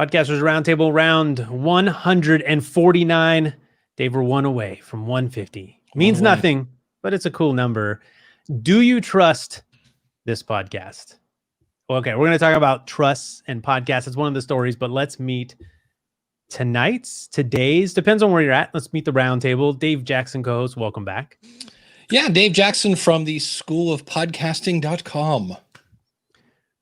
Podcasters Roundtable round 149. Dave, we're one away from 150. Means nothing, but it's a cool number. Do you trust this podcast? Okay, we're going to talk about trusts and podcasts. It's one of the stories, but let's meet today's, depends on where you're at. Let's meet the roundtable. Dave Jackson, co-host, welcome back. Yeah, Dave Jackson from the School of Podcasting.com.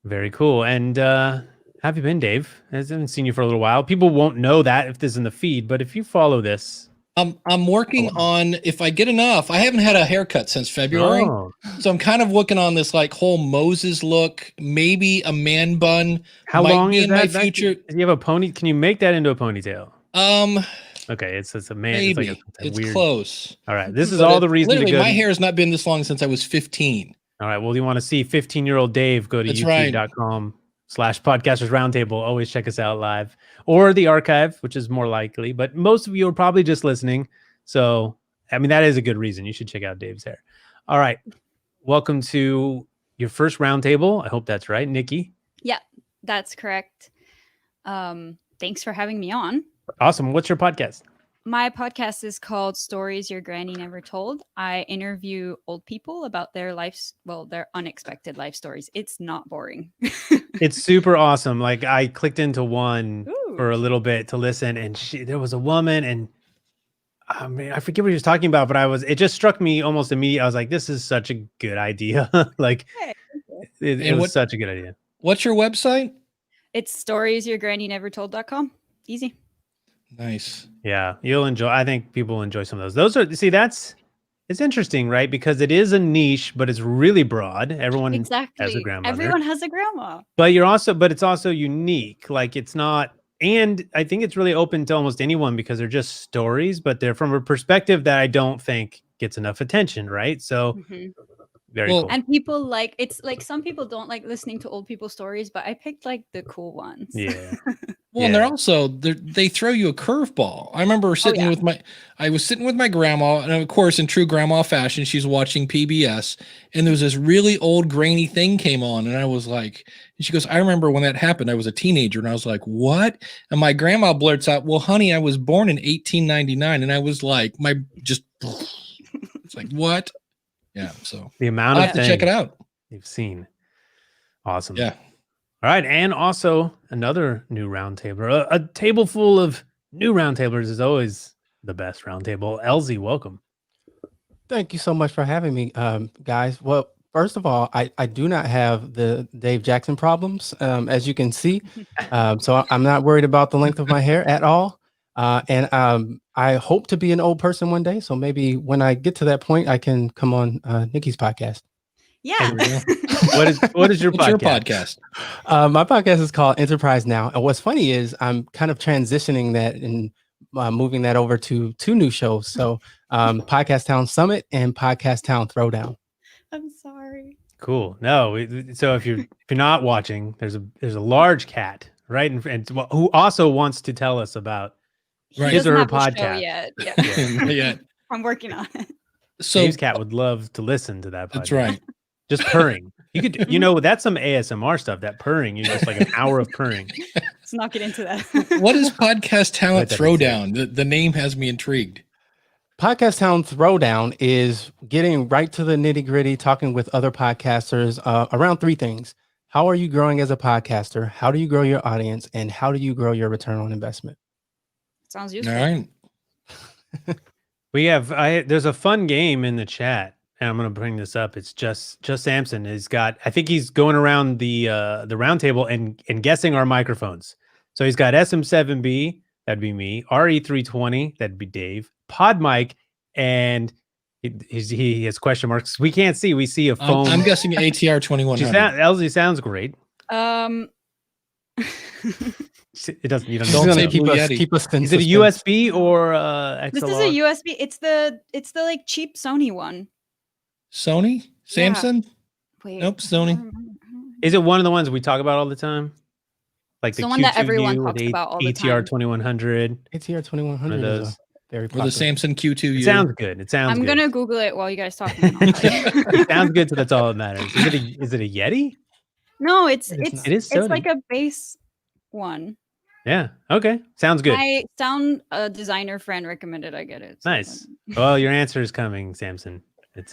Very cool. And how have you been, Dave? I haven't seen you for a little while. People won't know that if this is in the feed, but if you follow this. I'm working on, if I get enough, I haven't had a haircut since February. Oh. So I'm kind of working on this like whole Moses look, maybe a man bun. How long is in that? my future? Do you have a pony? Can you make that into a ponytail? Okay, it's a man. Maybe. It's It's weird. close. All right, this is all the reason to literally, go. my hair has not been this long since I was 15. All right, well, you want to see 15-year-old Dave, go to youtube.com/podcasters roundtable. Always check us out live or the archive, which is more likely, but most of you are probably just listening. So, I mean, that is a good reason. You should check out Dave's hair. All right, welcome to your first roundtable. I hope that's right, Nikki. Yeah, that's correct. Thanks for having me on. Awesome. What's your podcast? My podcast is called Stories Your Granny Never Told. I interview old people about their lives, their unexpected life stories. It's not boring. It's super awesome. Like, I clicked into one Ooh. for a little bit to listen, and there was a woman, and I mean, I forget what he was talking about, but it just struck me almost immediately. I was like, this is such a good idea. Like, it was such a good idea. What's your website? It's storiesyourgrannynevertold.com. Easy. Nice. Yeah, you'll enjoy. I think people will enjoy some of those. It's interesting, right? Because it is a niche, but it's really broad. Everyone has a grandmother. Everyone has a grandma. But it's also unique. Like, it's not, and I think it's really open to almost anyone because they're just stories, but they're from a perspective that I don't think gets enough attention, right? So very cool. And people some people don't like listening to old people's stories, but I picked like the cool ones. Yeah. And they're also, they throw you a curveball. I remember sitting with my grandma, and of course, in true grandma fashion, she's watching PBS, and there was this really old grainy thing came on, and I was like, and she goes, I remember when that happened. I was a teenager, and I was like, what? And my grandma blurts out, well, honey, I was born in 1899, and I was like, it's like, what? Yeah, so the amount I'll of have to check it out. You've seen. Awesome. Yeah. All right, and also another new roundtable. A table full of new roundtablers is always the best roundtable. Elzie, welcome. Thank you so much for having me, guys. Well, first of all, I do not have the Dave Jackson problems, as you can see. So I'm not worried about the length of my hair at all. And I hope to be an old person one day. So maybe when I get to that point, I can come on Nikki's podcast. Yeah. What is your What's podcast? your podcast? My podcast is called Enterprise Now. And what's funny is I'm kind of transitioning that and moving that over to two new shows. So Podcast Town Summit and Podcast Town Throwdown. I'm sorry. Cool. No, so if you're not watching, there's a large cat, right? And who also wants to tell us about his or her podcast. Yet. Yeah. Not yet. I'm working on it. So Dave's cat would love to listen to that podcast. That's right. Just purring. You could, that's some ASMR stuff. That purring, you just like an hour of purring. Let's not get into that. What is Podcast Talent Throwdown? The name has me intrigued. Podcast Town Throwdown is getting right to the nitty gritty, talking with other podcasters around three things. How are you growing as a podcaster? How do you grow your audience? And how do you grow your return on investment? Sounds useful. All right. There's a fun game in the chat, and I'm going to bring this up. It's just Samson I think he's going around the roundtable and guessing our microphones. So he's got SM7B, that'd be me, RE320, that'd be Dave, PodMic, and he has question marks. We can't see. We see a phone. I'm guessing ATR 2100. Elzie sounds great. It doesn't. You Don't say keep us Is it a USB or XLR? This is a USB. It's the like cheap Sony one. Sony? Samsung? Wait. Nope, Sony. Is it one of the ones we talk about all the time? Like the one that everyone talks with about all the ATR time. 2100. ATR 2100 is very popular. Or the Samsung Q2U. It sounds good. I'm gonna Google it while you guys talk. It sounds good, so that's all that matters. Is it a Yeti? No, it's It is Sony. like a base one. Yeah. Okay. Sounds good. My sound designer friend recommended I get it. So Nice. Well, your answer is coming, Samson.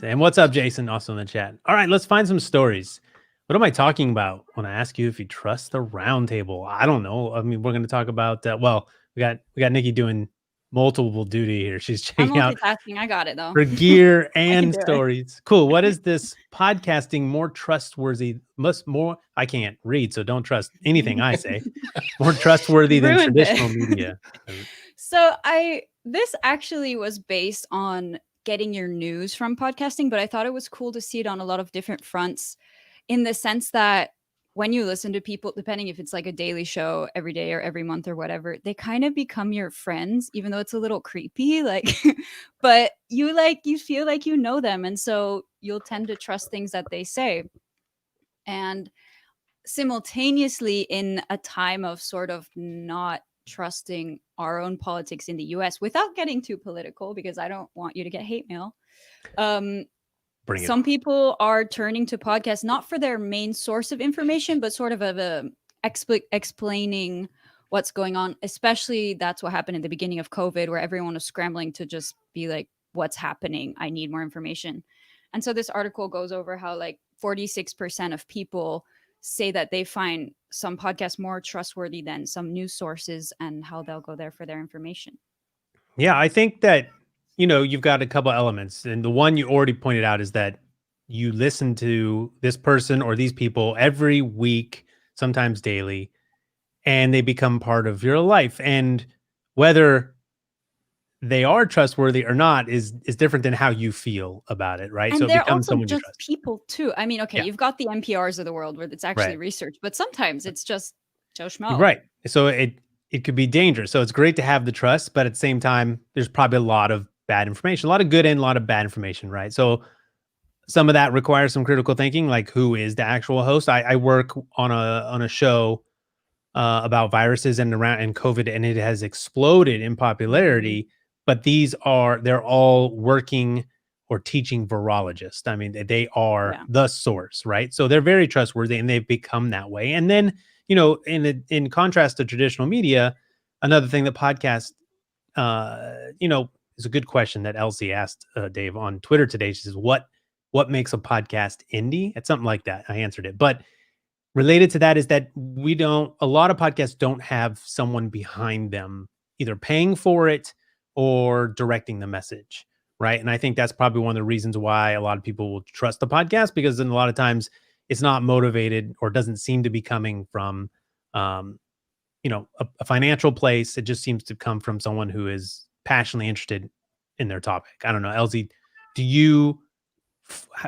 And what's up, Jason? Also in the chat. All right, let's find some stories. What am I talking about when I ask you if you trust the Roundtable? I don't know. I mean, we're going to talk about. Well, we got Nikki doing multiple duty here. She's I'm checking out multitasking. I got it though. her gear and do it. stories. Cool. What is this podcasting more trustworthy? More. I can't read, so don't trust anything I say. More trustworthy than Ruined it. traditional media. So this actually was based on getting your news from podcasting, but I thought it was cool to see it on a lot of different fronts, in the sense that when you listen to people, depending if it's like a daily show every day or every month or whatever, they kind of become your friends, even though it's a little creepy, like, but you feel like you know them. And so you'll tend to trust things that they say. And simultaneously, in a time of sort of not trusting our own politics in the US, without getting too political, because I don't want you to get hate mail. Some people are turning to podcasts not for their main source of information, but sort of explaining what's going on. Especially that's what happened in the beginning of COVID, where everyone was scrambling to just be like, what's happening? I need more information. And so this article goes over how like 46% of people say that they find some podcasts more trustworthy than some news sources, and how they'll go there for their information. Yeah, I think that, you've got a couple elements. And the one you already pointed out is that you listen to this person or these people every week, sometimes daily, and they become part of your life. And whether they are trustworthy or not is different than how you feel about it, right? And so it they're becomes also someone you just trust. people too. I mean, okay, Yeah. you've got the NPRs of the world where it's actually Right. research, but sometimes it's just Joe Schmo. Right. So it could be dangerous. So it's great to have the trust, but at the same time, there's probably a lot of bad information, a lot of good and a lot of bad information, right? So some of that requires some critical thinking, like who is the actual host. I work on a show about viruses and COVID, and it has exploded in popularity. Mm-hmm. But they're all working or teaching virologists. I mean, they are the source, right? So they're very trustworthy, and they've become that way. And then, in contrast to traditional media, another thing that podcasts, is a good question that Elzie asked Dave on Twitter today. She says, what makes a podcast indie? It's something like that. I answered it. But related to that is that a lot of podcasts don't have someone behind them either paying for it or directing the message, right? And I think that's probably one of the reasons why a lot of people will trust the podcast, because then a lot of times it's not motivated or doesn't seem to be coming from, a financial place. It just seems to come from someone who is passionately interested in their topic. I don't know, Elzie,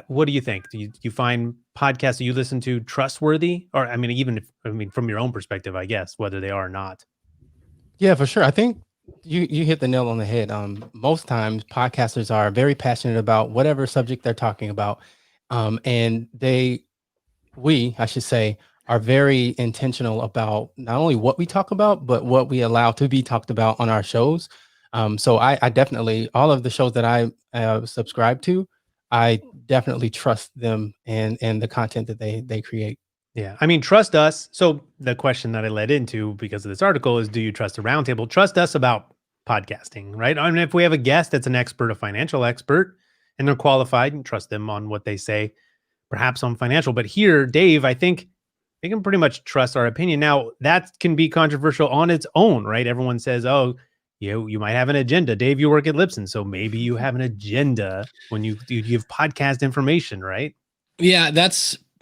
what do you think? Do you find podcasts that you listen to trustworthy? Or, I mean, from your own perspective, I guess, whether they are or not. Yeah, for sure. I think you hit the nail on the head. Most times podcasters are very passionate about whatever subject they're talking about. And I should say, are very intentional about not only what we talk about, but what we allow to be talked about on our shows. So I definitely, all of the shows that I subscribe to, I definitely trust them and the content that they create. Yeah. I mean, trust us. So the question that I led into because of this article is, do you trust a Roundtable? Trust us about podcasting, right? I mean, if we have a guest that's an expert, a financial expert, and they're qualified, and trust them on what they say, perhaps on financial. But here, Dave, I think they can pretty much trust our opinion. Now, that can be controversial on its own, right? Everyone says, oh, you might have an agenda. Dave, you work at Lipson, so maybe you have an agenda when you give podcast information, right? Yeah,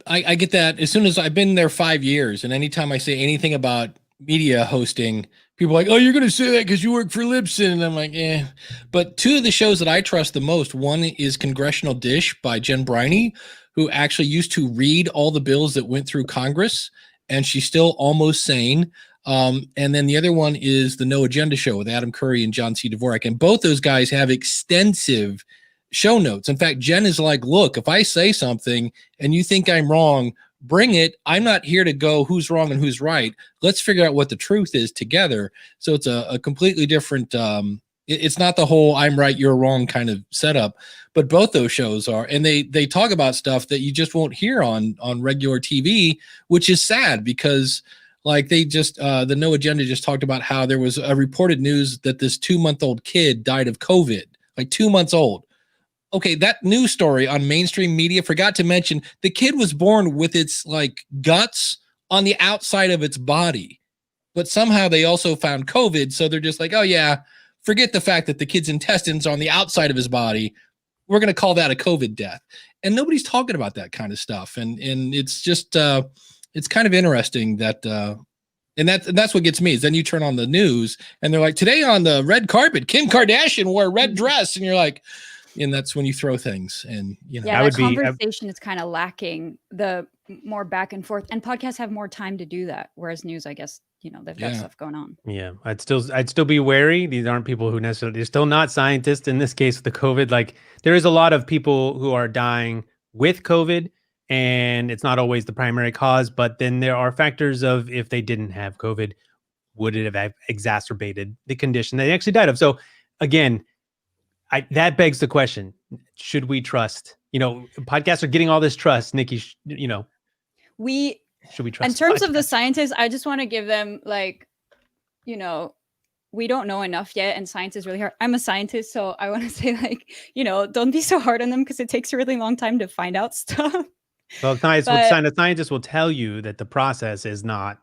I get that. As soon as I've been there 5 years, and anytime I say anything about media hosting, people are like, oh, you're going to say that because you work for Lipson. And I'm like, eh. But two of the shows that I trust the most, one is Congressional Dish by Jen Briney, who actually used to read all the bills that went through Congress, and she's still almost sane. And then the other one is the No Agenda Show with Adam Curry and John C. Dvorak. And both those guys have extensive show notes. In fact, Jen is like, look, if I say something and you think I'm wrong, bring it. I'm not here to go who's wrong and who's right. Let's figure out what the truth is together. So it's a completely different, it's not the whole I'm right, you're wrong kind of setup, but both those shows are, and they talk about stuff that you just won't hear on regular TV, which is sad because Like they just the No Agenda just talked about how there was a reported news that this 2-month-old kid died of COVID, like 2 months old. Okay, that news story on mainstream media forgot to mention the kid was born with its like guts on the outside of its body, but somehow they also found COVID. So they're just like, oh yeah, forget the fact that the kid's intestines are on the outside of his body. We're going to call that a COVID death. And nobody's talking about that kind of stuff. And it's just, it's kind of interesting that, and that's what gets me is then you turn on the news and they're like, today on the red carpet, Kim Kardashian wore a red dress. And you're like, and that's when you throw things. And, you know, yeah, that conversation is kind of lacking the more back and forth, and podcasts have more time to do that. Whereas news, I guess, you know, they've got stuff going on. Yeah. I'd still be wary. These aren't people who necessarily, they're still not scientists in this case with the COVID. Like there is a lot of people who are dying with COVID and it's not always the primary cause, but then there are factors of if they didn't have COVID, would it have exacerbated the condition they actually died of? So again, that begs the question, should we trust, you know, podcasts are getting all this trust, Nikki, you know, should we trust? In terms of the scientists, I just want to give them like, you know, we don't know enough yet and science is really hard. I'm a scientist, so I want to say like, you know, don't be so hard on them because it takes a really long time to find out stuff. Well, scientists will tell you that the process is not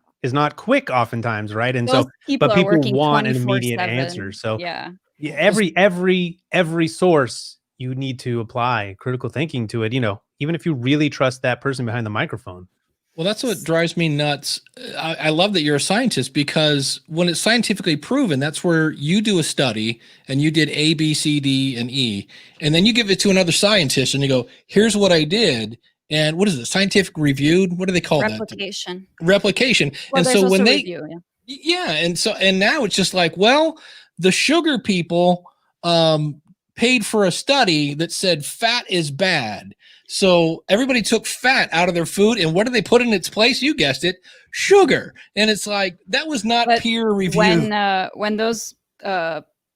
quick oftentimes, right? And so, but people want an immediate answer. So yeah, every source you need to apply critical thinking to it, you know, even if you really trust that person behind the microphone. Well, that's what drives me nuts. I love that you're a scientist because when it's scientifically proven, that's where you do a study and you did A, B, C, D, and E, and then you give it to another scientist and you go, here's what I did. And what is it? Scientific reviewed? What do they call that? Replication. Well, and so when they, and now it's just like, well, the sugar people paid for a study that said fat is bad. So everybody took fat out of their food, and what did they put in its place? You guessed it, sugar. And it's like that was not peer reviewed. When those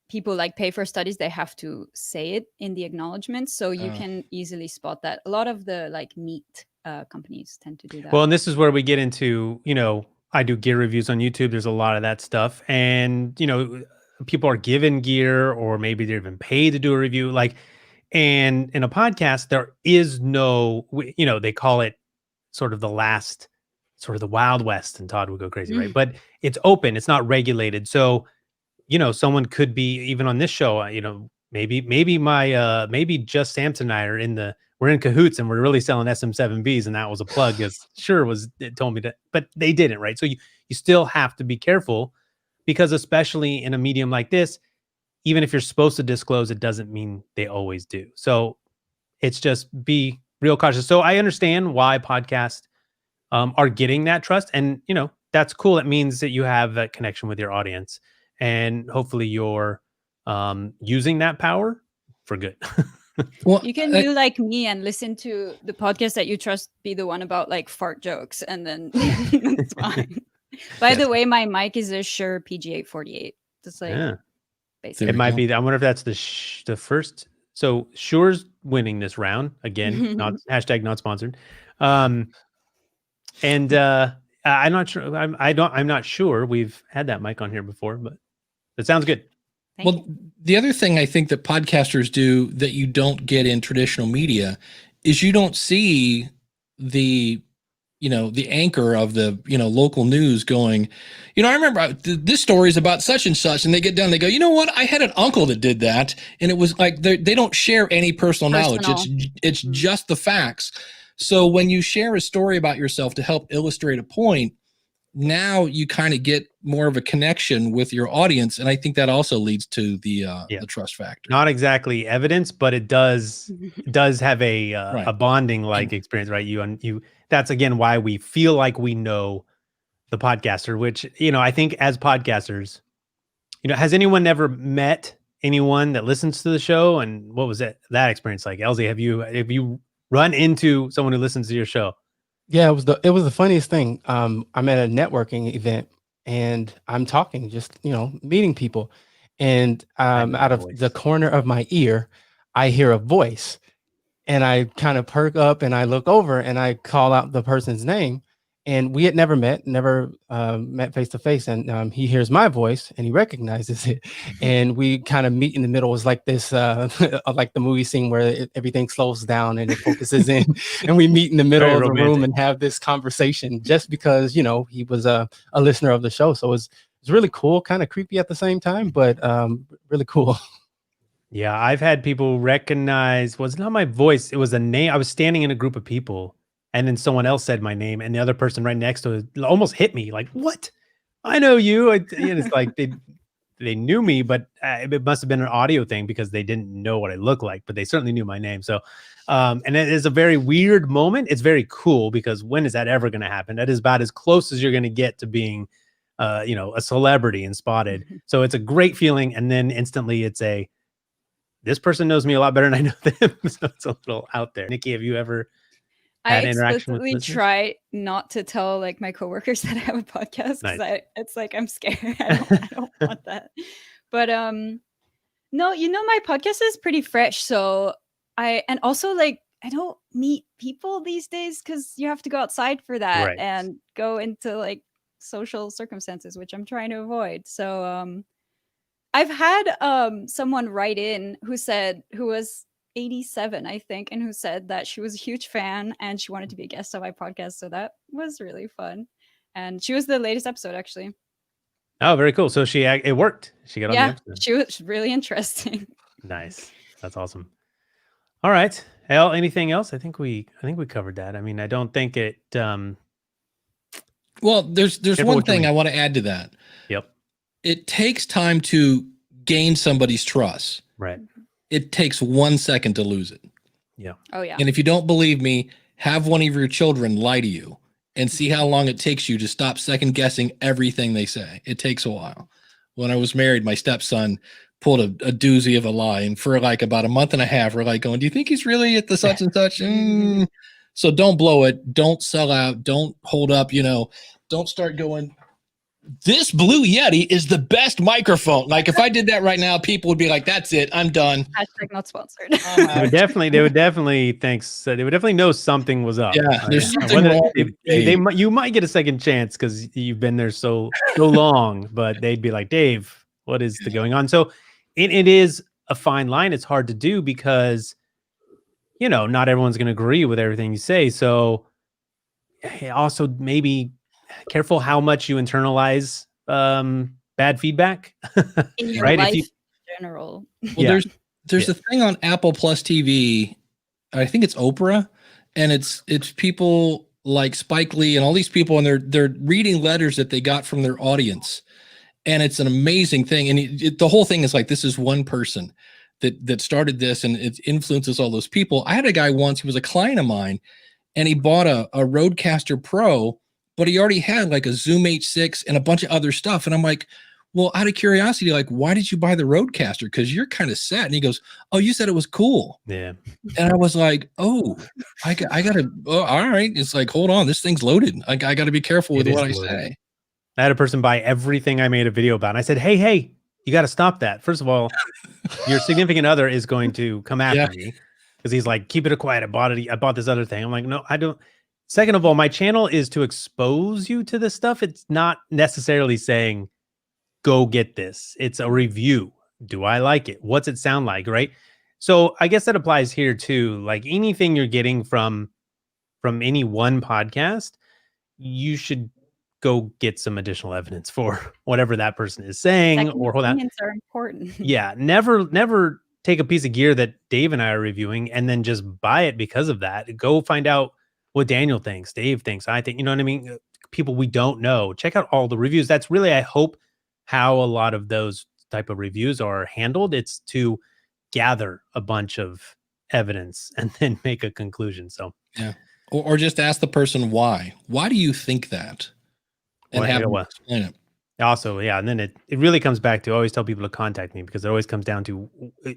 people like pay for studies, they have to say it in the acknowledgments, so you can easily spot that. A lot of the like meat companies tend to do that. Well, and this is where we get into, you know, I do gear reviews on YouTube. There's a lot of that stuff, and you know, people are given gear, or maybe they're even paid to do a review. Like, and in a podcast, there is no, you know, they call it sort of the Wild West, and Todd would go crazy, right? But it's open, it's not regulated. So, you know, someone could be even on this show, you know, maybe just Samson and I we're in cahoots and we're really selling SM7Bs, and that was a plug, as it told me to, but they didn't, right? So you still have to be careful, because especially in a medium like this, even if you're supposed to disclose, it doesn't mean they always do. So it's just be real cautious. So I understand why podcasts are getting that trust, and you know, that's cool. It means that you have that connection with your audience, and hopefully you're using that power for good. Well, you can do like me and listen to the podcast that you trust be the one about like fart jokes, and then it's fine. By the way, my mic is a Shure PG848. Just like basically. It might be. I wonder if that's the first. So Shure's winning this round again. Not not sponsored. And I'm not sure. I'm not sure we've had that mic on here before, but it sounds good. Well, the other thing I think that podcasters do that you don't get in traditional media is you don't see the anchor of the, local news going, I remember this story is about such and such, and they get done, they go, you know what? I had an uncle that did that. And it was like, they don't share any personal knowledge. It's just the facts. So when you share a story about yourself to help illustrate a point, now you kind of get more of a connection with your audience. And I think that also leads to the trust factor. Not exactly evidence, but it does have a bonding like experience, right? You that's again why we feel like we know the podcaster, which, I think as podcasters, has anyone ever met anyone that listens to the show? And what was that experience like? Elzie, have you run into someone who listens to your show? Yeah, it was the funniest thing. I'm at a networking event and I'm talking, just, meeting people. And out of the corner of my ear, I hear a voice, and I kind of perk up and I look over and I call out the person's name, And we had never met face to face. And he hears my voice and he recognizes it. And we kind of meet in the middle. It was like this, like the movie scene where everything slows down and it focuses in. And we meet in the middle Very of the room romantic. and have this conversation just because, he was a listener of the show. So it's really cool, kind of creepy at the same time, but really cool. Yeah, I've had people recognize, well, it's not my voice, it was a name. I was standing in a group of people and then someone else said my name and the other person right next to it almost hit me like, what? I know you. And it's like they knew me, but it must have been an audio thing because they didn't know what I looked like, but they certainly knew my name. So, and it is a very weird moment. It's very cool because when is that ever going to happen? That is about as close as you're going to get to being, a celebrity and spotted. So it's a great feeling. And then instantly it's this person knows me a lot better than I know them. So it's a little out there. Nikki, have you ever had I interaction with explicitly listeners? try not to tell like my coworkers that I have a podcast because Nice. it's like I'm scared. I don't want that. But no, my podcast is pretty fresh. So and also like I don't meet people these days because you have to go outside for that Right. and go into like social circumstances, which I'm trying to avoid. So I've had someone write in who was 87, I think, and who said that she was a huge fan and she wanted to be a guest on my podcast. So that was really fun. And she was the latest episode, actually. Oh, very cool. So it worked. She got on the episode. She was really interesting. Nice. That's awesome. All right. Al, anything else? I think we covered that. I mean, I don't think it Well, there's one thing I want to add to that. Yep. It takes time to gain somebody's trust. Right. It takes 1 second to lose it. Yeah. Oh, yeah. And if you don't believe me, have one of your children lie to you and see how long it takes you to stop second guessing everything they say. It takes a while. When I was married, my stepson pulled a doozy of a lie. And for like about a month and a half, we're like going, do you think he's really at the such and such? So don't blow it. Don't sell out. Don't hold up, don't start going, this Blue Yeti is the best microphone. Like if I did that right now, people would be like, that's it. I'm done. Hashtag not sponsored. They would definitely know something was up. Yeah, there's something wrong with me. You might get a second chance because you've been there so long, but they'd be like, Dave, what is going on? So it is a fine line. It's hard to do because, not everyone's going to agree with everything you say. So also maybe careful how much you internalize bad feedback. In your right? life in general. Well, there's a thing on Apple Plus TV. I think it's Oprah, and it's people like Spike Lee and all these people, and they're reading letters that they got from their audience, and it's an amazing thing. And the whole thing is like, this is one person that started this, and it influences all those people. I had a guy once, he was a client of mine, and he bought a Rodecaster Pro, but he already had like a Zoom H6 and a bunch of other stuff. And I'm like, well, out of curiosity, like, why did you buy the Rodecaster? Because you're kind of sad. And he goes, oh, you said it was cool. Yeah. And I was like, oh, I gotta, all right. It's like, hold on, this thing's loaded. I gotta be careful with what I say. I had a person buy everything I made a video about. And I said, hey, you got to stop that. First of all, your significant other is going to come after me because he's like, keep it quiet. I bought this other thing. I'm like, no, I don't. Second of all, my channel is to expose you to this stuff. It's not necessarily saying, go get this. It's a review. Do I like it? What's it sound like? Right. So I guess that applies here too. Like anything you're getting from any one podcast, you should go get some additional evidence for whatever that person is saying. Second or hold on. opinions are important. Yeah. Never take a piece of gear that Dave and I are reviewing and then just buy it because of that. Go find out what Daniel thinks, Dave thinks, I think, you know what I mean? People we don't know. Check out all the reviews. That's really, I hope, how a lot of those type of reviews are handled. It's to gather a bunch of evidence and then make a conclusion. So yeah, or just ask the person why. Why do you think that? And have them explain it. Also, yeah, and then it really comes back to, I always tell people to contact me because it always comes down to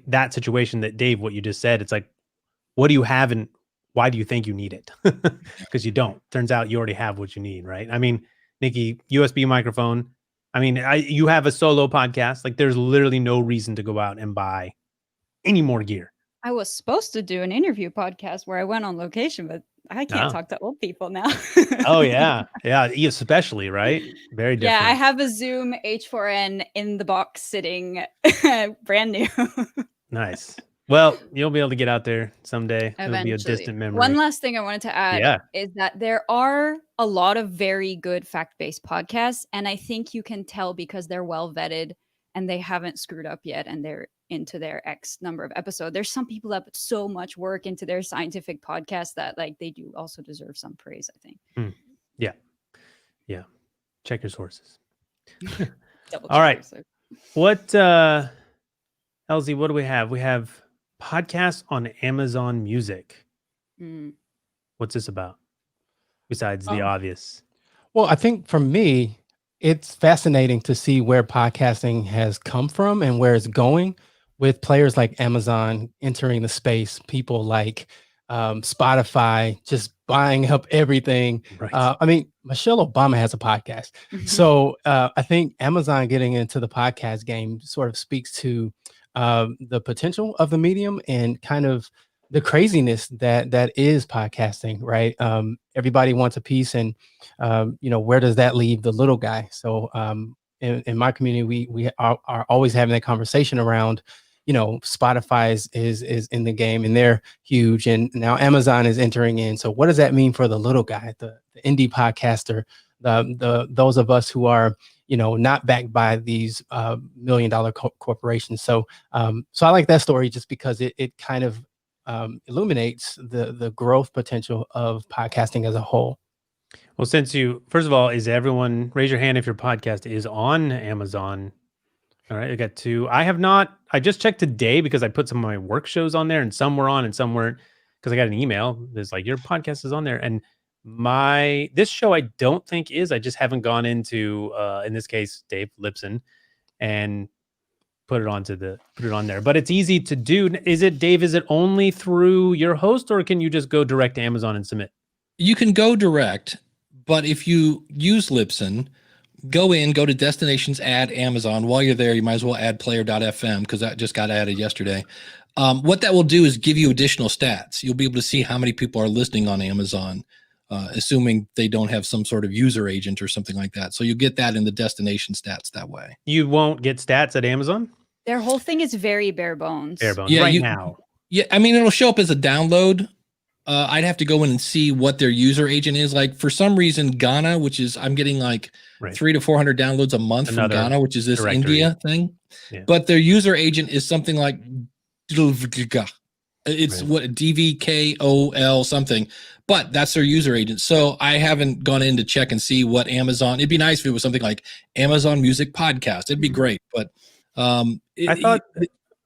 that situation that Dave, what you just said. It's like, what do you have and why do you think you need it? Because you don't. Turns out you already have what you need, right? I mean, Nikki, USB microphone. I mean, you have a solo podcast. Like, there's literally no reason to go out and buy any more gear. I was supposed to do an interview podcast where I went on location, but I can't Oh. talk to old people now. Oh yeah, yeah, especially right. Very different. Yeah, I have a Zoom H4n in the box sitting, brand new. Nice. Well, you'll be able to get out there someday. It'll be a Eventually. distant memory. One last thing I wanted to add Yeah. is that there are a lot of very good fact-based podcasts, and I think you can tell because they're well vetted and they haven't screwed up yet, and they're into their X number of episodes. There's some people that put so much work into their scientific podcast that like they do also deserve some praise, I think. Yeah. Yeah. Check your sources. Double All right. check. What Elzie, what do we have? We have podcasts on Amazon Music. What's this about? Besides the obvious. Well, I think for me, it's fascinating to see where podcasting has come from and where it's going, with players like Amazon entering the space, people like Spotify just buying up everything. Right. I mean, Michelle Obama has a podcast. So I think Amazon getting into the podcast game sort of speaks to the potential of the medium and kind of the craziness that is podcasting, right? Everybody wants a piece, and where does that leave the little guy? So in my community, we are always having that conversation around, Spotify is in the game and they're huge, and now Amazon is entering in. So what does that mean for the little guy, the indie podcaster, the those of us who are not backed by these $1 million corporations? So so I like that story just because it kind of illuminates the growth potential of podcasting as a whole. Well, first of all, raise your hand if your podcast is on Amazon. All right, I got two. I just checked today because I put some of my work shows on there, and some were on and some weren't, because I got an email that's like, your podcast is on there. And this show I don't think is. I just haven't gone into in this case Dave Lipson and put it on there. But it's easy to do. Is it only through your host, or can you just go direct to Amazon and submit? You can go direct, but if you use Lipson, go to destinations, add Amazon. While you're there, you might as well add player.fm because that just got added yesterday. What that will do is give you additional stats. You'll be able to see how many people are listening on Amazon, assuming they don't have some sort of user agent or something like that. So you get that in the destination stats that way. You won't get stats at Amazon? Their whole thing is very bare bones. Yeah, now. Yeah, I mean, it'll show up as a download. I'd have to go in and see what their user agent is. Like for some reason, Ghana, which is I'm getting like 300 to 400 downloads a month from Ghana, which is this directory. India thing. Yeah. But their user agent is something like it's what DVKOL something, but that's their user agent. So I haven't gone in to check and see what Amazon. It'd be nice if it was something like Amazon Music Podcast. It'd be great, but I thought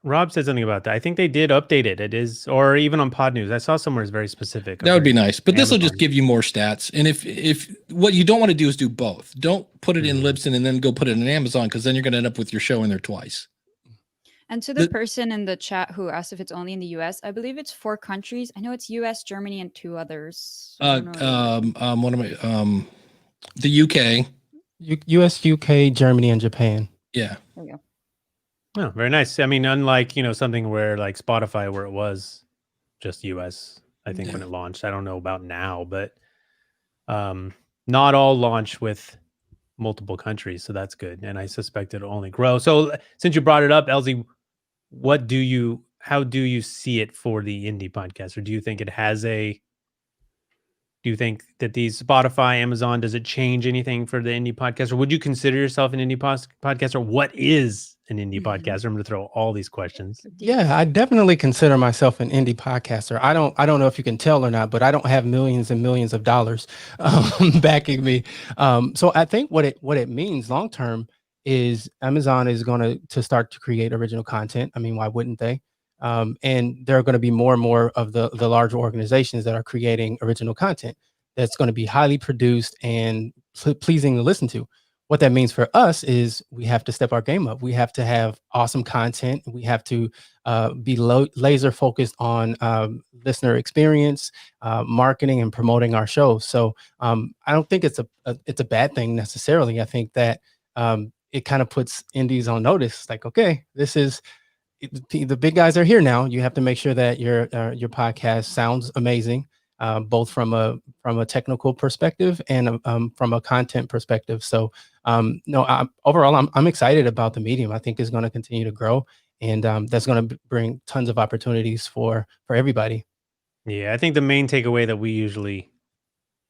Rob said something about that. I think they did update it. It is, or even on Pod News. I saw somewhere it's very specific. That would be nice, but this will just give you more stats. And if what you don't want to do is do both. Don't put it in Libsyn and then go put it in Amazon, because then you're going to end up with your show in there twice. And to the person in the chat who asked if it's only in the US, I believe it's 4 countries. I know it's US, Germany, and 2 others. What am I? The UK, US, UK, Germany, and Japan. Yeah. There we go. Oh, very nice. I mean, unlike, something where like Spotify, where it was just US, I think when it launched. I don't know about now, but not all launch with multiple countries. So that's good. And I suspect it'll only grow. So since you brought it up, Elzie, how do you see it for the indie podcast? Or do you think do you think that these Spotify, Amazon, does it change anything for the indie podcast? Or would you consider yourself an indie podcaster? What is an indie podcaster? I'm going to throw all these questions. Yeah, I definitely consider myself an indie podcaster. I don't know if you can tell or not, but I don't have millions and millions of dollars backing me. So I think what it means long term is Amazon is going to start to create original content. I mean, why wouldn't they? And there are going to be more and more of the larger organizations that are creating original content that's going to be highly produced and pleasing to listen to. What that means for us is we have to step our game up. We have to have awesome content. We have to be laser focused on listener experience, marketing, and promoting our shows. So I don't think it's a bad thing necessarily. I think that it kind of puts indies on notice. Like, okay, this is the big guys are here now. You have to make sure that your podcast sounds amazing. both from a technical perspective and from a content perspective. So overall, I'm excited about the medium. I think it's going to continue to grow, and that's going to bring tons of opportunities for everybody. Yeah, I think the main takeaway that we usually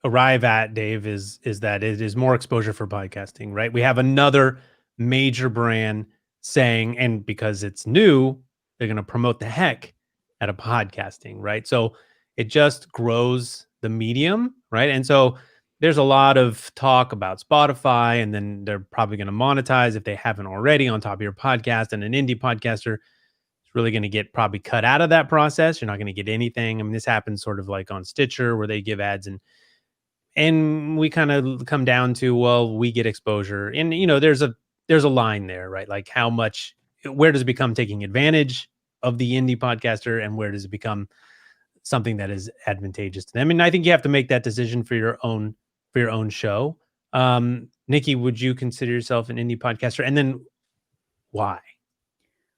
arrive at, Dave, is that it is more exposure for podcasting, right? We have another major brand saying, and because it's new, they're going to promote the heck out of podcasting, right? So it just grows the medium, right? And so there's a lot of talk about Spotify, and then they're probably going to monetize if they haven't already on top of your podcast. And an indie podcaster is really going to get probably cut out of that process. You're not going to get anything. I mean, this happens sort of like on Stitcher where they give ads, and we kind of come down to, well, we get exposure, and there's a line there, right? Like where does it become taking advantage of the indie podcaster, and where does it become something that is advantageous to them? And I think you have to make that decision for your own show. Nikki, would you consider yourself an indie podcaster, and then why?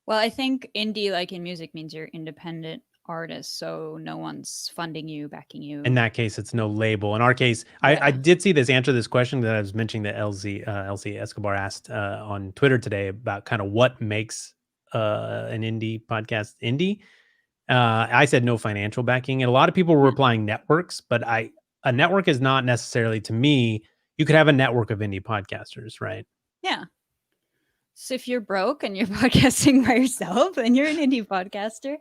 Well, I think indie, like in music, means you're independent artist, so no one's funding you, backing you. In that case, it's no label. In our case, yeah. I did see answer this question that I was mentioning that Elzie Escobar asked on Twitter today about kind of what makes an indie podcast indie. I said no financial backing, and a lot of people were replying networks, but a network is not necessarily, to me, you could have a network of indie podcasters, right? Yeah. So if you're broke and you're podcasting by yourself, then you're an indie podcaster.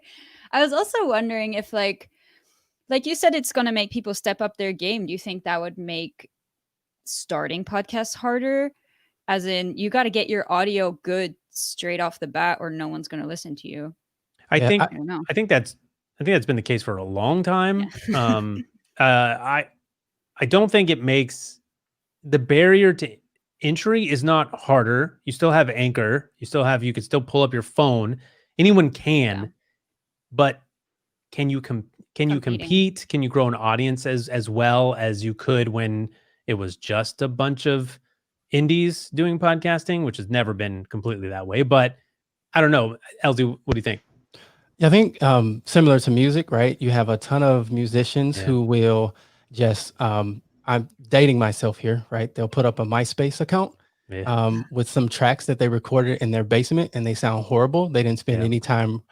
I was also wondering if like you said, it's going to make people step up their game. Do you think that would make starting podcasts harder? As in, you got to get your audio good straight off the bat, or no one's going to listen to you. I think that's been the case for a long time. Yeah. I don't think it makes the barrier to entry is not harder. You still have Anchor. You could still pull up your phone. Anyone can, yeah. But can you compete? Can you grow an audience as well as you could when it was just a bunch of indies doing podcasting, which has never been completely that way? But I don't know. Elzie, what do you think? Yeah, I think similar to music, right? You have a ton of musicians who will just, I'm dating myself here, right? They'll put up a MySpace account with some tracks that they recorded in their basement, and they sound horrible. They didn't spend any time,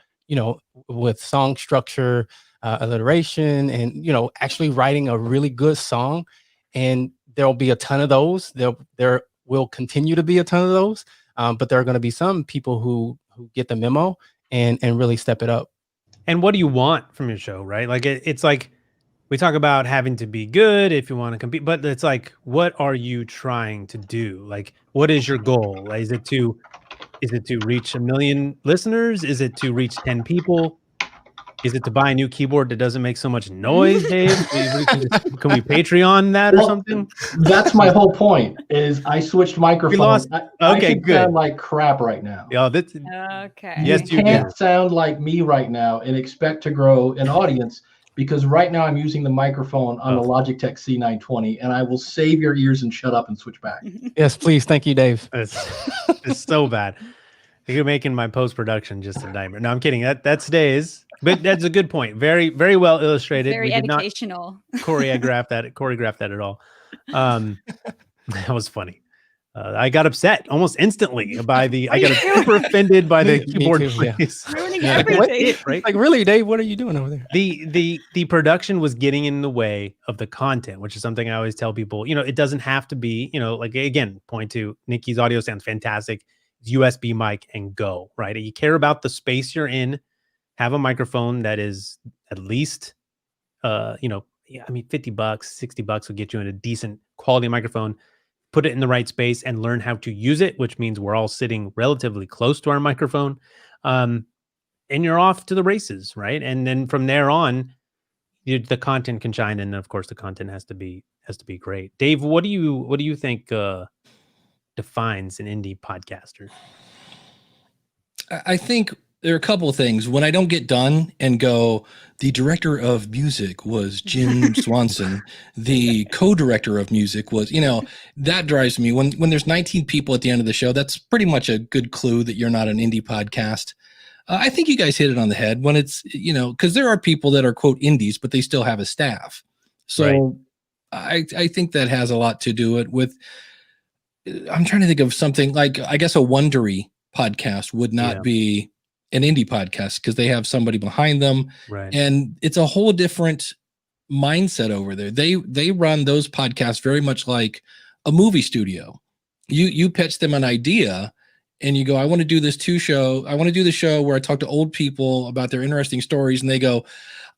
with song structure, alliteration, and, actually writing a really good song. And there'll be a ton of those. There will continue to be a ton of those. But there are going to be some people who get the memo and really step it up. And what do you want from your show, right? Like it's like we talk about having to be good if you want to compete, but it's like, what are you trying to do? Like, what is your goal? Is it to reach 1 million listeners? Is it to reach 10 people? Is it to buy a new keyboard that doesn't make so much noise, Dave? Can we Patreon that or something? That's my whole point. Is I switched microphones. I good. Sound like crap right now. Yeah, okay. Yes, you can't sound like me right now and expect to grow an audience, because right now I'm using the microphone on the Logitech C920, and I will save your ears and shut up and switch back. Yes, please. Thank you, Dave. It's so bad. You're making my post-production just a nightmare. No, I'm kidding. That's Dave's. But that's a good point. Very, very well illustrated. Very educational. Choreograph that at all. That was funny. I got upset almost instantly by I got super offended by the keyboard plays. Ruining everything. Right? Like, really, Dave, what are you doing over there? The production was getting in the way of the content, which is something I always tell people. It doesn't have to be, like, again, point to Nikki's audio sounds fantastic. It's USB mic and go, right? You care about the space you're in. Have a microphone that is at least, $50, $60 will get you in a decent quality microphone. Put it in the right space and learn how to use it, which means we're all sitting relatively close to our microphone. And you're off to the races, right? And then from there on, the content can shine, and of course the content has to be great. Dave, what do you think defines an indie podcaster? I think there are a couple of things. When I don't get done and go, the director of music was Jim Swanson, the co-director of music was, that drives me. When there's 19 people at the end of the show, that's pretty much a good clue that you're not an indie podcast. I think you guys hit it on the head when it's, because there are people that are quote indies, but they still have a staff. So I think that has a lot to do it with. I'm trying to think of something like, I guess a Wondery podcast would not be an indie podcast because they have somebody behind them, and it's a whole different mindset over there. They run those podcasts very much like a movie studio. You pitch them an idea and you go, I want to do this show. I want to do the show where I talk to old people about their interesting stories. And they go,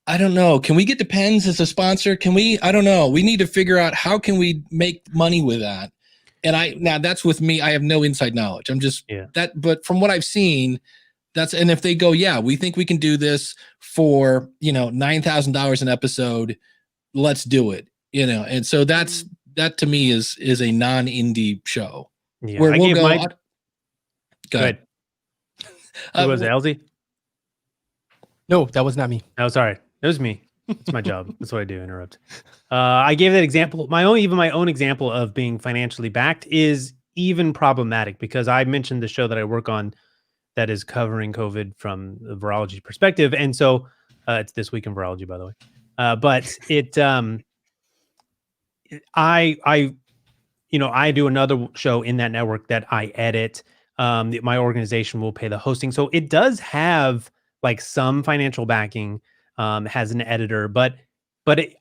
I don't know. Can we get Depends as a sponsor? I don't know. We need to figure out how can we make money with that. And now that's with me. I have no inside knowledge. I'm just but from what I've seen, and if they go, yeah, we think we can do this for, $9,000 an episode, let's do it, And so that to me is a non-indie show. Yeah. Where we'll go. Go ahead. Who was it, Elzie? No, that was not me. Oh, sorry. It was me. It's my job. That's what I do. Interrupt. I gave that example. My own example of being financially backed is even problematic because I mentioned the show that I work on that is covering COVID from the virology perspective. And so it's This Week in Virology, by the way. But it, I do another show in that network that I edit. My organization will pay the hosting. So it does have like some financial backing, has an editor, but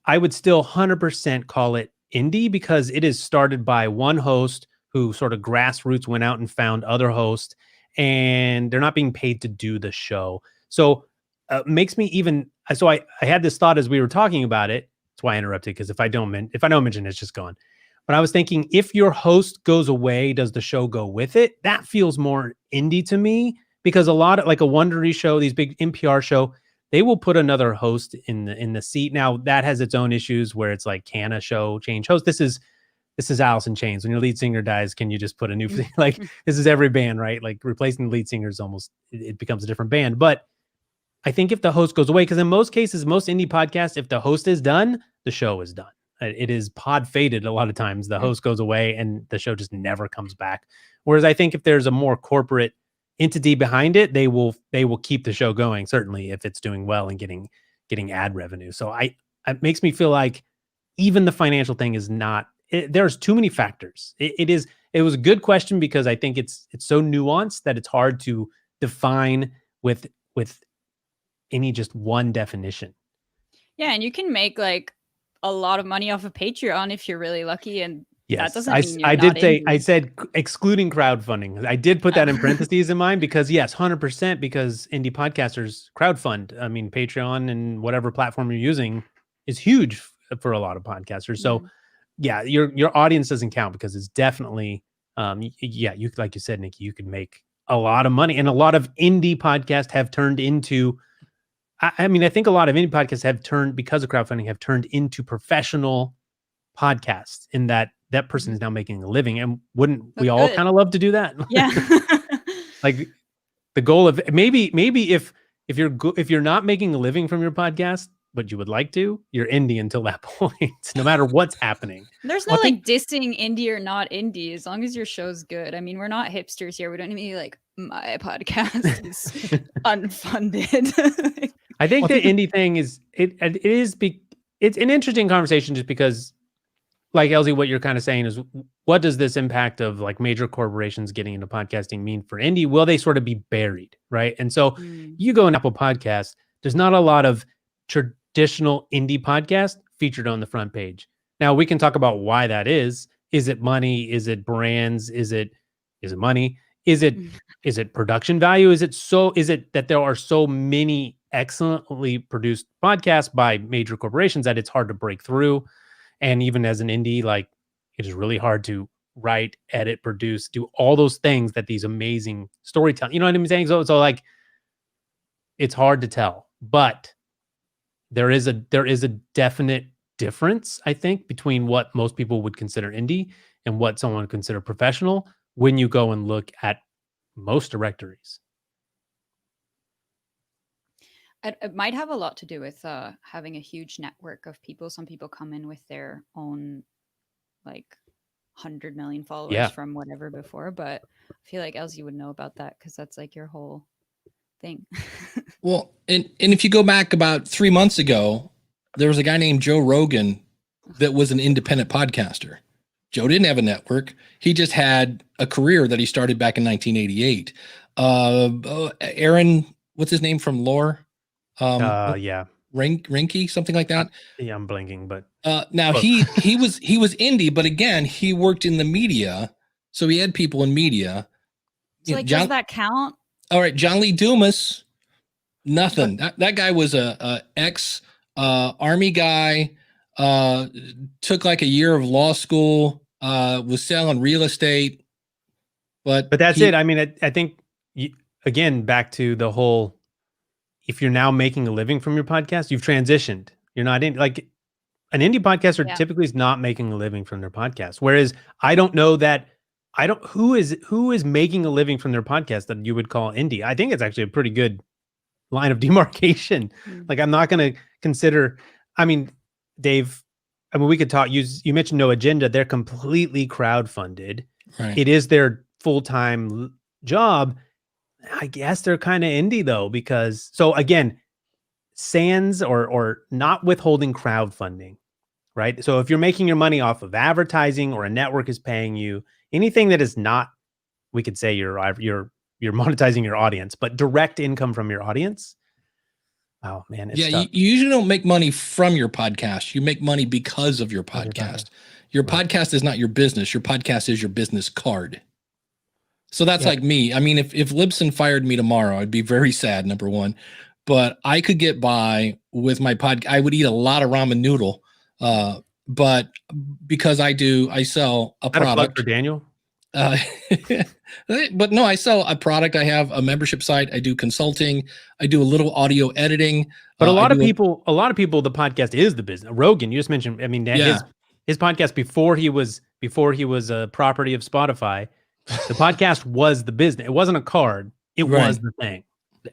I would still 100% call it indie because it is started by one host who sort of grassroots went out and found other hosts, and they're not being paid to do the show. So makes me even. So I had this thought as we were talking about it. That's why I interrupted, because if I don't mention it, it's just gone. But I was thinking, if your host goes away, does the show go with it? That feels more indie to me, because a lot of like a Wondery show, these big NPR show, they will put another host in the seat. Now that has its own issues where it's like, can a show change host? This is Alice in Chains. When your lead singer dies, can you just put a new like this is every band, right? Like replacing the lead singer is almost, it becomes a different band. But I think if the host goes away, because in most cases, most indie podcasts, if the host is done, the show is done. It is pod faded a lot of times. The host goes away and the show just never comes back. Whereas I think if there's a more corporate entity behind it, they will keep the show going, certainly if it's doing well and getting ad revenue. So it makes me feel like even the financial thing is not, there's too many factors. It was a good question because I think it's so nuanced that it's hard to define with any just one definition. Yeah, and you can make like a lot of money off of Patreon if you're really lucky, and yes, that doesn't mean you're I not did say, indie. I said excluding crowdfunding. I did put that in parentheses in mine because yes, 100%, because indie podcasters crowdfund. I mean, Patreon and whatever platform you're using is huge for a lot of podcasters. So yeah, your audience doesn't count because it's definitely, you, like you said, Nikki, you could make a lot of money, and a lot of indie podcasts have turned into, I mean, I think a lot of indie podcasts have turned, because of crowdfunding, have turned into professional podcasts, in that person is now making a living. And wouldn't we all kind of love to do that? Yeah. Like the goal of maybe if you're not making a living from your podcast, but you would like to, you're indie until that point, no matter what's happening. There's no dissing indie or not indie, as long as your show's good. I mean, we're not hipsters here. We don't need like, my podcast is unfunded. I think the indie thing is it's an interesting conversation, just because, like Elzie, what you're kind of saying is, what does this impact of like major corporations getting into podcasting mean for indie? Will they sort of be buried, right? And so you go in Apple Podcasts, there's not a lot of traditional indie podcast featured on the front page. Now we can talk about why that is. Is it money? Is it brands? Is it money? Is it production value? Is it that there are so many excellently produced podcasts by major corporations that it's hard to break through? And even as an indie, like, it is really hard to write, edit, produce, do all those things that these amazing storytelling, you know what I'm saying? So like, it's hard to tell, but there is a definite difference, I think, between what most people would consider indie and what someone would consider professional when you go and look at most directories. It might have a lot to do with having a huge network of people. Some people come in with their own like 100 million followers from whatever before, but I feel like Elzie would know about that because that's like your whole thing. Well, and if you go back about 3 months ago, there was a guy named Joe Rogan that was an independent podcaster. Joe didn't have a network. He just had a career that he started back in 1988. Aaron, what's his name from Lore? Yeah. Rinky, something like that. Yeah, I'm blinking, but now he was indie, but again, he worked in the media, so he had people in media. So like, does that count? All right, John Lee Dumas, nothing. That guy was a ex army guy. Took like a year of law school. Was selling real estate, but that's it. I mean, I think again back to the whole. If you're now making a living from your podcast, you've transitioned. You're not in like an indie podcaster typically is not making a living from their podcast. Whereas I don't know that who is making a living from their podcast that you would call indie. I think it's actually a pretty good line of demarcation. Like I'm not going to consider, I mean, Dave, I mean, we could talk, you mentioned No Agenda. They're completely crowdfunded. Right. It is their full-time job. I guess they're kind of indie though, because so again, sans or not withholding crowdfunding, right? So if you're making your money off of advertising or a network is paying you, anything that is not, we could say you're monetizing your audience, but direct income from your audience. Oh man, it's you usually don't make money from your podcast. You make money because of your podcast. Your podcast is not your business. Your podcast is your business card. So that's like me. I mean, if Libsyn fired me tomorrow, I'd be very sad, number one. But I could get by with my podcast. I would eat a lot of ramen noodle. But because I sell a product. Plug for Daniel? But no, I sell a product. I have a membership site. I do consulting. I do a little audio editing. But a lot of people, the podcast is the business. Rogan, you just mentioned, I mean, his podcast before he was a property of Spotify, the podcast was the business. It wasn't a card. It was the thing.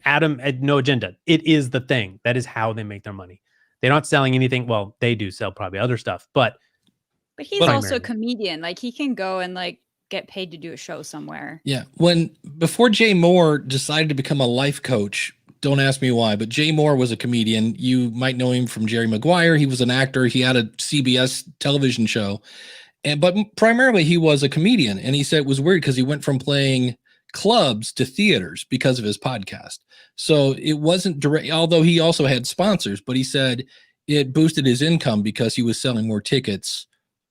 Adam had No Agenda. It is the thing. That is how they make their money. They're not selling anything. Well, they do sell probably other stuff, but he's also a comedian. Like he can go and like get paid to do a show somewhere. Yeah. Before Jay Moore decided to become a life coach, don't ask me why, but Jay Moore was a comedian. You might know him from Jerry Maguire. He was an actor. He had a CBS television show. But primarily he was a comedian, and he said it was weird because he went from playing clubs to theaters because of his podcast. So it wasn't direct, although he also had sponsors, but he said it boosted his income because he was selling more tickets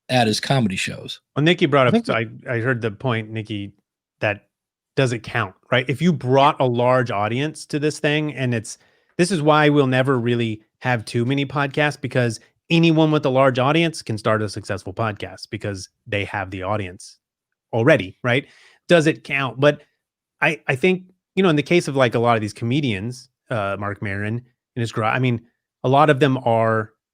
at his comedy shows. Well, Nikki brought up, I heard the point, Nikki, that does it count, right? If you brought a large audience to this thing, and this is why we'll never really have too many podcasts, because anyone with a large audience can start a successful podcast because they have the audience already, right? Does it count? But I think, in the case of like a lot of these comedians, Mark Maron and his garage, I mean, a lot of them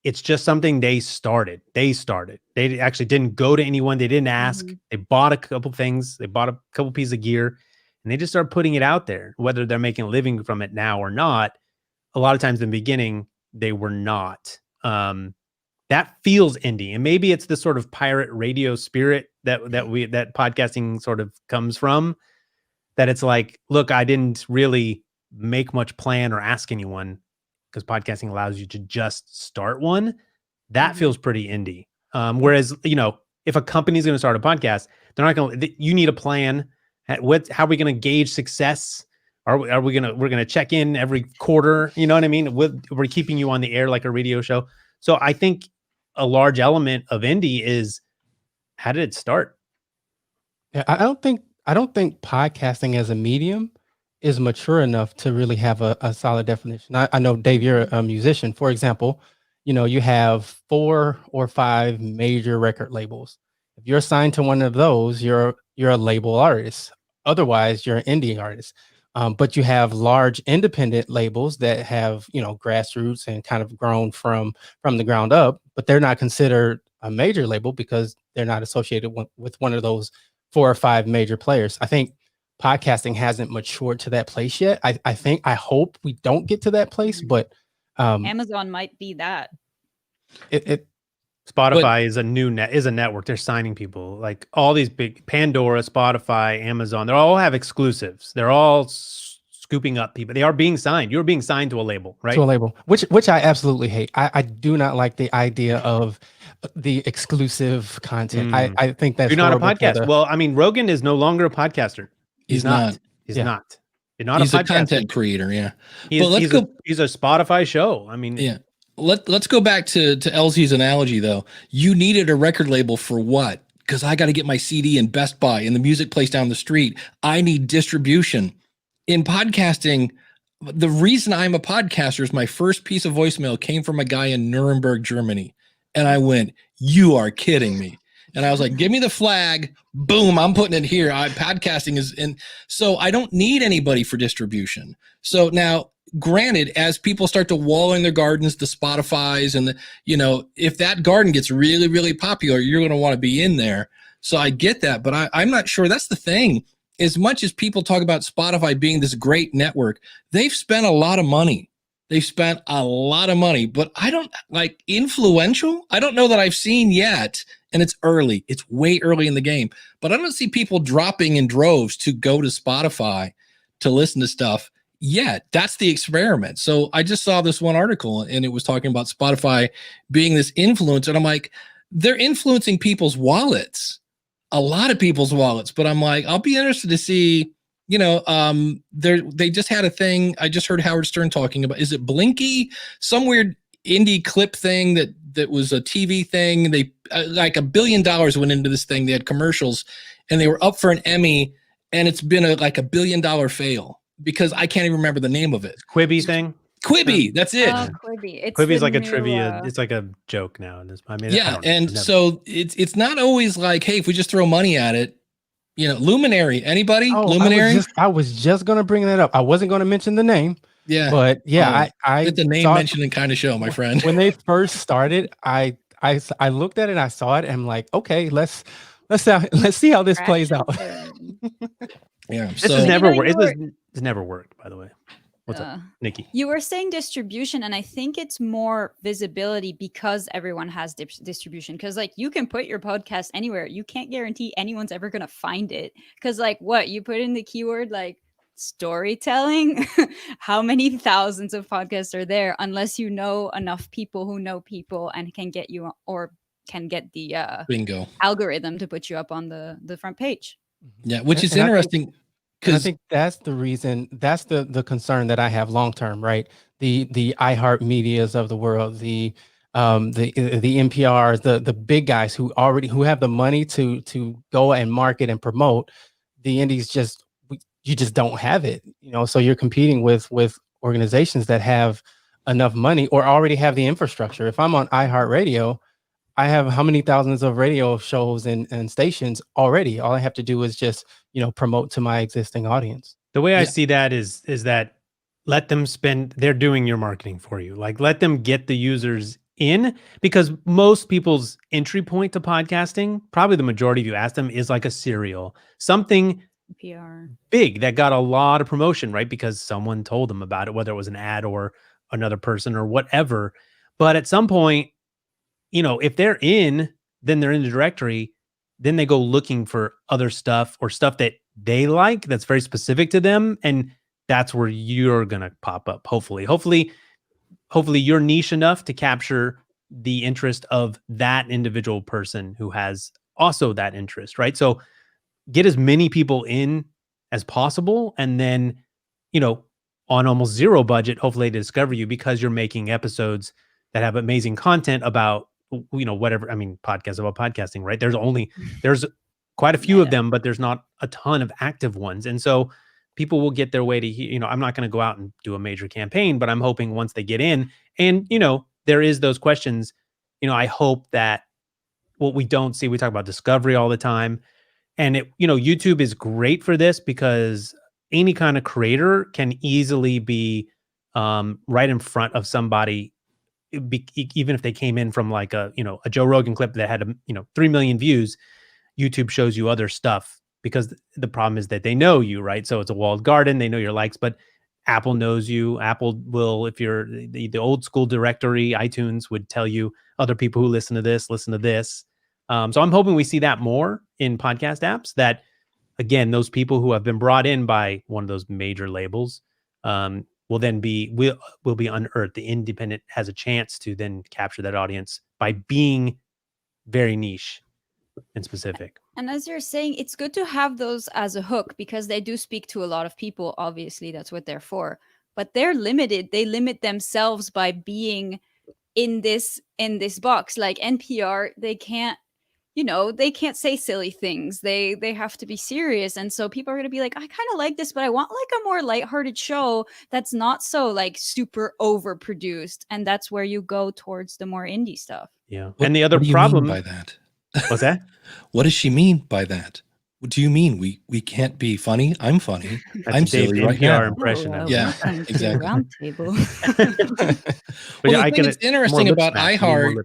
it's just something they started. They actually didn't go to anyone. They didn't ask. They bought a couple things. They bought a couple pieces of gear and they just started putting it out there, whether they're making a living from it now or not. A lot of times in the beginning, they were not. That feels indie, and maybe it's the sort of pirate radio spirit that podcasting sort of comes from. That it's like, look, I didn't really make much plan or ask anyone, because podcasting allows you to just start one. That feels pretty indie. Whereas, if a company is going to start a podcast, they're not going to. You need a plan. How are we going to gauge success? We're going to check in every quarter. You know what I mean? We're keeping you on the air like a radio show. So I think a large element of indie is, how did it start? Yeah, I don't think podcasting as a medium is mature enough to really have a solid definition. I know, Dave, you're a musician. For example, you have 4 or 5 major record labels. If you're signed to one of those, you're a label artist. Otherwise, you're an indie artist. But you have large independent labels that have, grassroots and kind of grown from the ground up, but they're not considered a major label because they're not associated with one of those 4 or 5 major players. I think podcasting hasn't matured to that place yet. I hope we don't get to that place, but Amazon might be that. Spotify is a network. They're signing people like all these big Pandora, Spotify, Amazon. They all have exclusives. They're all scooping up people. They are being signed. You're being signed to a label, right? To a label, which I absolutely hate. I do not like the idea of the exclusive content. I think that's You're not a horrible for podcast. Well, I mean, Rogan is no longer a podcaster. He's not. He's Yeah. not. You're not He's a a podcaster. content creator. Yeah. He's a Spotify show. I mean, Yeah. Let's go back to Elzie's analogy though. You needed a record label for what? Because I got to get my CD in Best Buy and the music place down the street. I need distribution. In podcasting, the reason I'm a podcaster is my first piece of voicemail came from a guy in Nuremberg, Germany. And I went, "You are kidding me." And I was like, "Give me the flag." Boom, I'm putting it here. Podcasting is in. So I don't need anybody for distribution. So now, granted, as people start to wall in their gardens, the Spotify's and if that garden gets really, really popular, you're going to want to be in there. So I get that, but I'm not sure. That's the thing. As much as people talk about Spotify being this great network, they've spent a lot of money. But I don't like influential. I don't know that I've seen yet. And it's early. It's way early in the game, but I don't see people dropping in droves to go to Spotify to listen to stuff yet. That's the experiment. So I just saw this one article and it was talking about Spotify being this influence. And I'm like, they're influencing people's wallets, a lot of people's wallets. But I'm like, I'll be interested to see, they just had a thing. I just heard Howard Stern talking about, is it Blinky? Some weird indie clip thing that was a TV thing. They like $1 billion went into this thing. They had commercials and they were up for an Emmy, and it's been like $1 billion fail because I can't even remember the name of it. Quibi thing. Quibi, that's it. Quibi. Quibi's like a trivia. It's like a joke now. Yeah, and so it's not always like, hey, if we just throw money at it, Luminary. Anybody? Luminary. I was just gonna bring that up. I wasn't gonna mention the name. Yeah, but yeah, I let the name mentioning kind of show, my friend. When they first started, I looked at it, I saw it, and I'm like, okay, let's see how this plays out. Yeah, this has never worked. It's never worked, by the way. What's up, Nikki? You were saying distribution, and I think it's more visibility because everyone has distribution. Because like you can put your podcast anywhere, you can't guarantee anyone's ever gonna find it. Because like what you put in the keyword like storytelling, how many thousands of podcasts are there? Unless you know enough people who know people and can get you or can get the bingo algorithm to put you up on the front page. Yeah, which is interesting. I think that's the reason, that's the concern that I have long term, right? The iHeart Medias of the world, the NPRs, the big guys who have the money to go and market and promote. The indies you just don't have it, so you're competing with organizations that have enough money or already have the infrastructure. If I'm on iHeartRadio, I have how many thousands of radio shows and stations already. All I have to do is just, promote to my existing audience. The way I see that is that let them they're doing your marketing for you. Like let them get the users in, because most people's entry point to podcasting, probably the majority, if you ask them, is like a serial, something PR big that got a lot of promotion, right? Because someone told them about it, whether it was an ad or another person or whatever. But at some point, if they're in, then they're in the directory, then they go looking for other stuff or stuff that they like that's very specific to them. And that's where you're going to pop up. Hopefully you're niche enough to capture the interest of that individual person who has also that interest, right? So get as many people in as possible. And then, on almost zero budget, hopefully they discover you because you're making episodes that have amazing content about, whatever. I mean, podcasts about podcasting, right? There's quite a few of them, but there's not a ton of active ones. And so people will get their way to, I'm not going to go out and do a major campaign, but I'm hoping once they get in and, there is those questions, I hope that what we don't see, we talk about discovery all the time. And YouTube is great for this because any kind of creator can easily be right in front of somebody, even if they came in from like a Joe Rogan clip that had 3 million views. YouTube shows you other stuff because the problem is that they know you, right? So it's a walled garden. They know your likes, but Apple knows you. Apple will, if you're the old school directory, iTunes would tell you other people who listen to this. So I'm hoping we see that more in podcast apps, that again, those people who have been brought in by one of those major labels will then be will be unearthed. The independent has a chance to then capture that audience by being very niche and specific. And as you're saying, it's good to have those as a hook because they do speak to a lot of people. Obviously, that's what they're for. But they're limited. They limit themselves by being in this box. Like NPR, they can't, they can't say silly things. They have to be serious. And so people are going to be like, I kind of like this, but I want like a more lighthearted show that's not so like super overproduced. And that's where you go towards the more indie stuff. Yeah. And the other what do you problem mean by that. What's that? What does she mean by that? What do you mean we can't be funny? I'm funny. I'm silly right now. Impression. Yeah, exactly. Roundtable. But Well, the thing that's interesting about iHeart,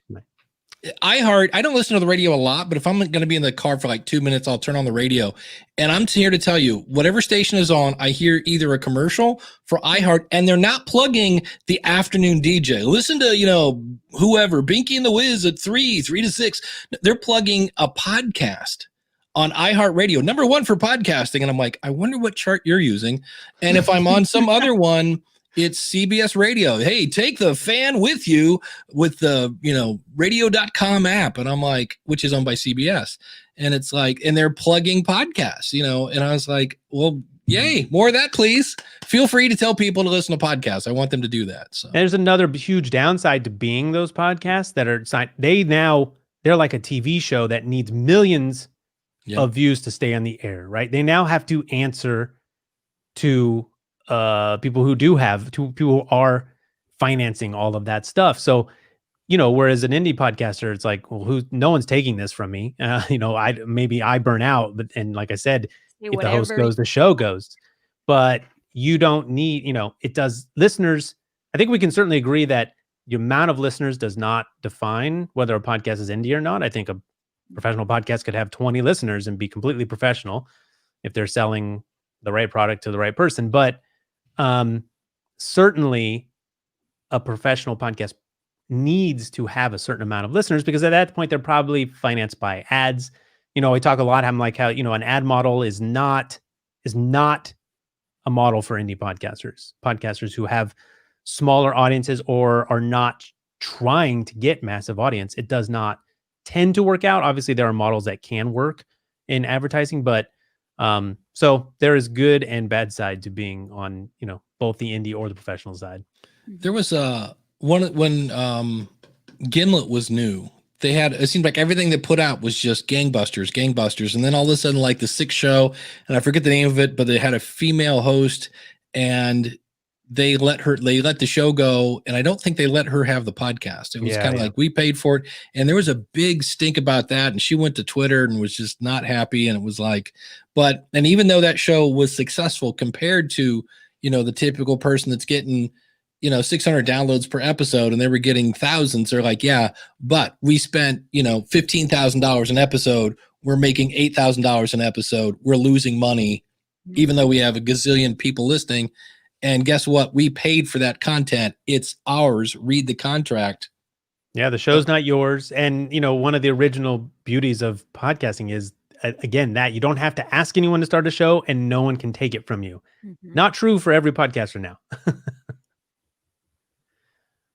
I don't listen to the radio a lot, but if I'm going to be in the car for like 2 minutes, I'll turn on the radio. And I'm here to tell you, whatever station is on, I hear either a commercial for iHeart, and they're not plugging the afternoon DJ. Listen to, whoever, Binky and the Wiz at 3 to 6. They're plugging a podcast on iHeart Radio, number 1 for podcasting. And I'm like, I wonder what chart you're using. And if I'm on some other one, it's CBS Radio. Hey, take the fan with you with the, radio.com app. And I'm like, which is owned by CBS. And it's like, and they're plugging podcasts, and I was like, well, yay, more of that, please. Feel free to tell people to listen to podcasts. I want them to do that. So there's another huge downside to being those podcasts that are signed. They're like a TV show that needs millions of views to stay on the air, right? They now have to answer to people who are financing all of that stuff. So, whereas an indie podcaster, it's like, well, no one's taking this from me. I burn out, and like I said, if the host goes, the show goes. But you don't need, it does. Listeners, I think we can certainly agree that the amount of listeners does not define whether a podcast is indie or not. I think a professional podcast could have 20 listeners and be completely professional if they're selling the right product to the right person. But certainly a professional podcast needs to have a certain amount of listeners, because at that point they're probably financed by ads. We talk a lot. I'm like how, an ad model is not a model for indie podcasters who have smaller audiences or are not trying to get massive audience. It does not tend to work out. Obviously there are models that can work in advertising, but so there is good and bad side to being on, both the indie or the professional side. There was when Gimlet was new, it seemed like everything they put out was just gangbusters. And then all of a sudden, like the 6th show, and I forget the name of it, but they had a female host and they let the show go. And I don't think they let her have the podcast. It was kind of like, we paid for it. And there was a big stink about that. And she went to Twitter and was just not happy. And it was like, and even though that show was successful compared to, the typical person that's getting, 600 downloads per episode, and they were getting thousands. They're like, yeah, but we spent, $15,000 an episode. We're making $8,000 an episode. We're losing money, even though we have a gazillion people listening. And guess what? We paid for that content. It's ours. Read the contract. Yeah, the show's not yours. And, one of the original beauties of podcasting is, again, that you don't have to ask anyone to start a show and no one can take it from you. Mm-hmm. Not true for every podcaster now.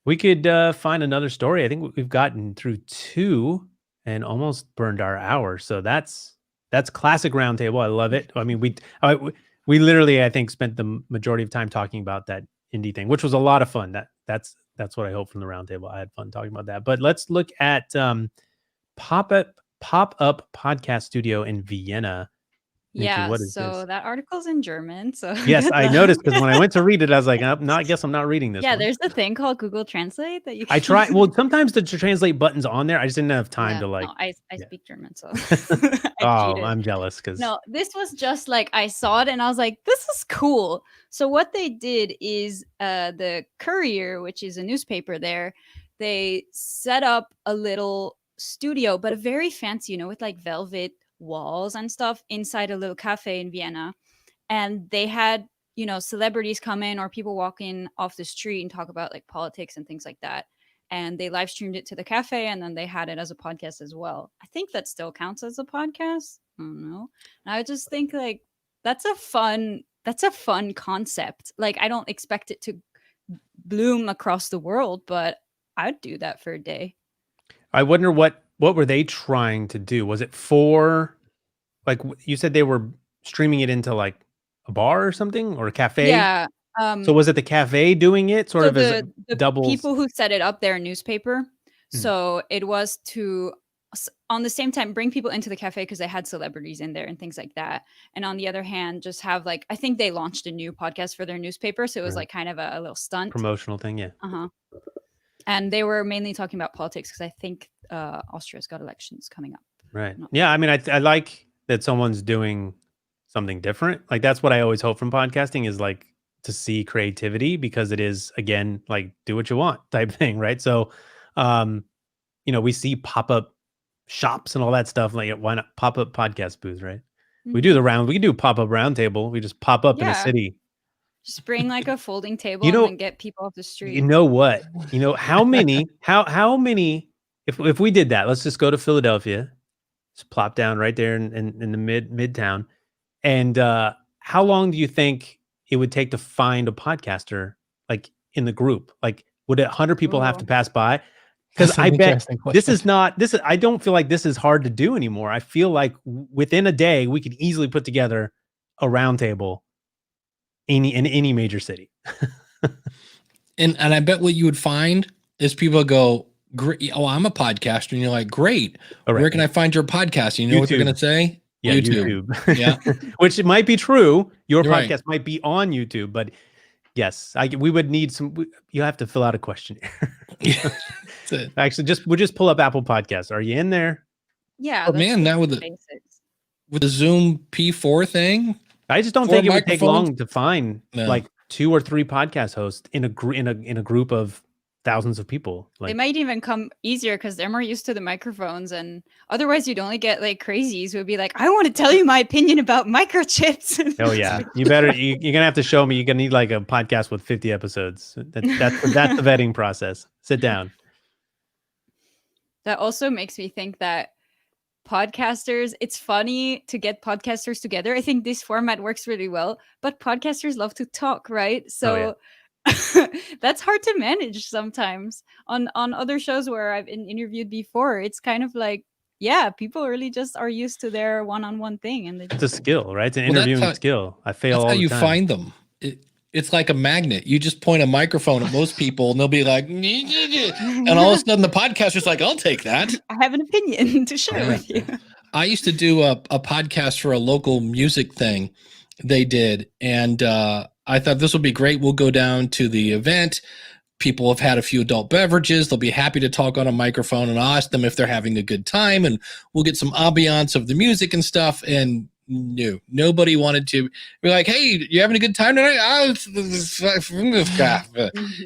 We could find another story. I think we've gotten through 2 and almost burned our hour. So that's classic Roundtable. I love it. I mean, we literally, I think, spent the majority of time talking about that indie thing, which was a lot of fun. That's what I hope from the Roundtable. I had fun talking about that. But let's look at pop-up podcast studio in Vienna. Nikki, yeah, what is so this? That article's in German. So yes, I noticed, because when I went to read it, I was like, I guess I'm not reading this. Yeah, one. There's a thing called Google Translate that you can I try. Well, sometimes the translate button's on there. I just didn't have time to like. No, I speak German, so. I'm jealous because. No, this was just like I saw it and I was like, this is cool. So what they did is the Courier, which is a newspaper there, they set up a little studio, but a very fancy, with like velvet walls and stuff inside a little cafe in Vienna. And they had, celebrities come in or people walking off the street and talk about like politics and things like that. And they live streamed it to the cafe, and then they had it as a podcast as well. I think that still counts as a podcast. I don't know. And I just think like that's a fun that's a fun concept. Like, I don't expect it to bloom across the world, but I'd do that for a day. I wonder what were they trying to do? Was it for, like, you said they were streaming it into like a bar or something, or a cafe? Yeah. So was it the cafe doing it sort So of as the doubles? people who set it up, their newspaper. So it was to, on the same time, bring people into the cafe because they had celebrities in there and things like that. And on the other hand, just have like, I think they launched a new podcast for their newspaper. So it was like kind of a little stunt. Promotional thing, yeah. And they were mainly talking about politics because I think Austria's got elections coming up. Right. Yeah. I mean, I like that someone's doing something different. Like, that's what I always hope from podcasting, is like to see creativity, because it is, again, like, do what you want type thing. Right. So, you know, we see pop-up shops and all that stuff. Like, why not pop-up podcast booths, right? We do we can do pop-up roundtable. We just pop up in a city. Just bring like a folding table and then get people off the street. You know what? You know, how many, how many, if we did that, let's just go to Philadelphia, just plop down right there in the midtown. And how long do you think it would take to find a podcaster, like, in the group? Like, would 100 people have to pass by? Because I bet I don't feel like this is hard to do anymore. I feel like within a day, we could easily put together a roundtable in any major city. and I bet what you would find is people go, great. Oh, I'm a podcaster. And you're like, great. Right. Where can I find your podcast? You know what they're going to say? Yeah, YouTube. Yeah. Which it might be true. Your podcast might be on YouTube, but yes, we would need you have to fill out a questionnaire. Actually, we'll just pull up Apple Podcasts. Are you in there? Yeah. Oh, man, now with the Zoom P4 thing, I just don't think it would take long to find like 2 or 3 podcast hosts in a group of thousands of people. Like, they might even come easier because they're more used to the microphones, and otherwise you'd only get like crazies who would be like, I want to tell you my opinion about microchips. Oh yeah, you're gonna have to show me. You're gonna need like a podcast with 50 episodes. That's the vetting process. Sit down. That also makes me think that podcasters, it's funny to get podcasters together. I think this format works really well, but podcasters love to talk, right? So that's hard to manage sometimes. On other shows where I've been interviewed before, it's kind of like, yeah, people really just are used to their one-on-one thing, and it's a skill, right? It's an interviewing skill. I fail all the time. That's how you find them. It's like a magnet. You just point a microphone at most people and they'll be like, and all of a sudden the podcaster's like, I'll take that. I have an opinion to share with you. I used to do a podcast for a local music thing they did. And I thought this will be great. We'll go down to the event. People have had a few adult beverages. They'll be happy to talk on a microphone, and I'll ask them if they're having a good time, and we'll get some ambiance of the music and stuff. And no, nobody wanted to be like, hey, you having a good time tonight? And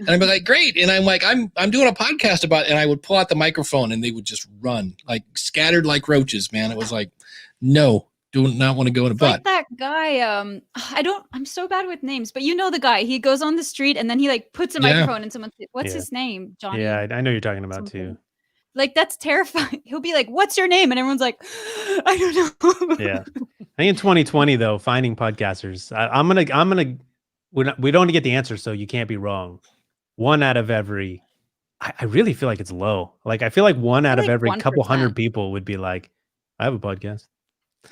I'd be like, great. And I'm like, I'm doing a podcast about it. And I would pull out the microphone and they would just run, like scattered like roaches, man. It was like, no, do not want to go in a butt. Like that guy, I'm so bad with names, but you know the guy, he goes on the street and then he like puts a microphone in someone's, what's his name? Johnny? Yeah, I know you're talking about something. too. Like, that's terrifying. He'll be like, what's your name? And everyone's like, I don't know. Yeah. I think in 2020 though, finding podcasters, we don't get the answer, so you can't be wrong. 1 out of every, I really feel like it's low. Like, I feel like 1 out of every 1%. couple hundred people would be like, I have a podcast.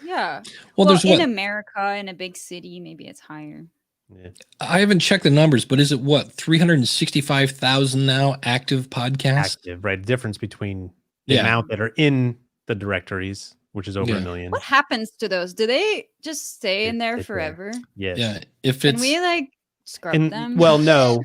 Yeah. Well, there's in America, in a big city, maybe it's higher. Yeah. I haven't checked the numbers, but is it 365,000 now active podcasts? Active, right? The difference between the amount that are in the directories, which is over 1 million. What happens to those? Do they just stay in there forever? Yes. Yeah. If it's, can we like scrub them? Well, no,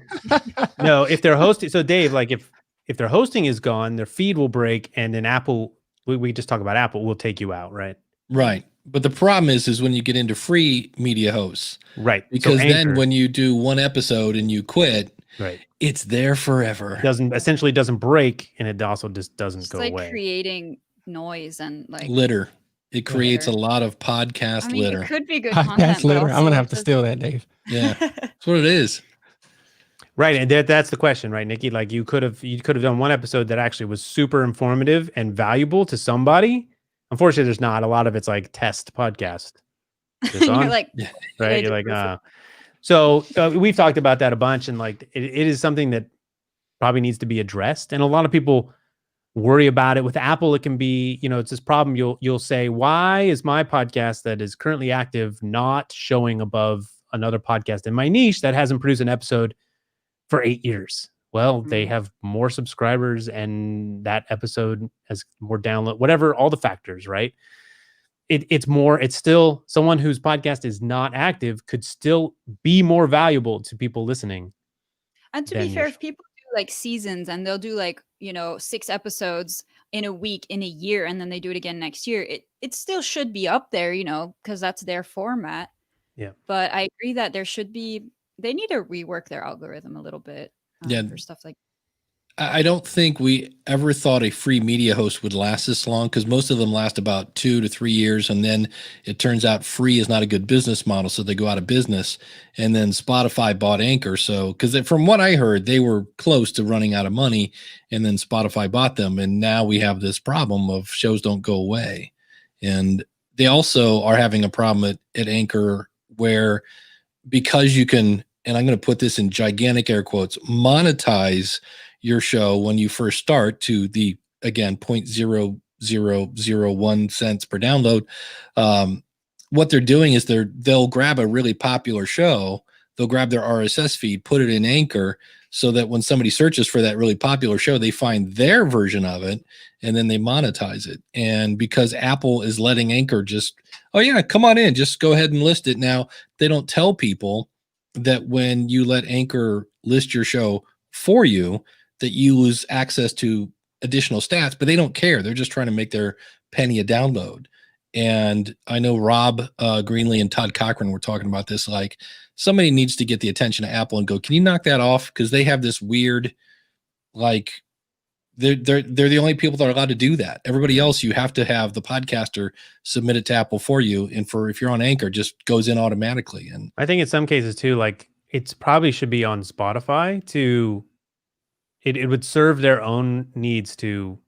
no. If they're hosting, so Dave, like if their hosting is gone, their feed will break, and then Apple, we just talk about Apple, will take you out, right? Right. But the problem is when you get into free media hosts, right? Because then when you do one episode and you quit, right, it's there forever. Essentially doesn't break, and it also just doesn't go away. Creating noise and like litter. It creates a lot of podcast litter. It could be good podcast content. Litter. I'm gonna have to steal that, Dave. Yeah, that's what it is. Right, and that's the question, right, Nikki? Like, you could have done one episode that actually was super informative and valuable to somebody. Unfortunately, there's not. A lot of it's like test podcast. This And you're on? like, Right? You're like, so we've talked about that a bunch, and like it is something that probably needs to be addressed. And a lot of people worry about it. With Apple, it can be, it's this problem. You'll say, why is my podcast that is currently active not showing above another podcast in my niche that hasn't produced an episode for 8 years? Well, they have more subscribers and that episode has more download, whatever, all the factors, right? It's still someone whose podcast is not active could still be more valuable to people listening. And to be fair, if people do like seasons and they'll do like, 6 episodes in a week, in a year, and then they do it again next year, it still should be up there, because that's their format. Yeah. But I agree that they need to rework their algorithm a little bit for stuff like I don't think we ever thought a free media host would last this long, because most of them last about 2 to 3 years. And then it turns out free is not a good business model. So they go out of business. And then Spotify bought Anchor. So, because from what I heard, they were close to running out of money, and then Spotify bought them. And now we have this problem of shows don't go away. And they also are having a problem at Anchor where, because you can, and I'm going to put this in gigantic air quotes, monetize your show when you first start to the, again, 0.0001 cents per download. What they're doing is they'll grab a really popular show, they'll grab their RSS feed, put it in Anchor, so that when somebody searches for that really popular show, they find their version of it, and then they monetize it. And because Apple is letting Anchor just, oh yeah, come on in, just go ahead and list it. Now, they don't tell people that when you let Anchor list your show for you, that you lose access to additional stats, but they don't care. They're just trying to make their penny a download. And I know Rob Greenlee and Todd Cochran were talking about this. Like, somebody needs to get the attention of Apple and go, can you knock that off? Because they have this weird, like, they're the only people that are allowed to do that. Everybody else, you have to have the podcaster submit it to Apple for you. And if you're on Anchor, just goes in automatically. And I think in some cases too, like it's probably should be on Spotify to, it would serve their own needs to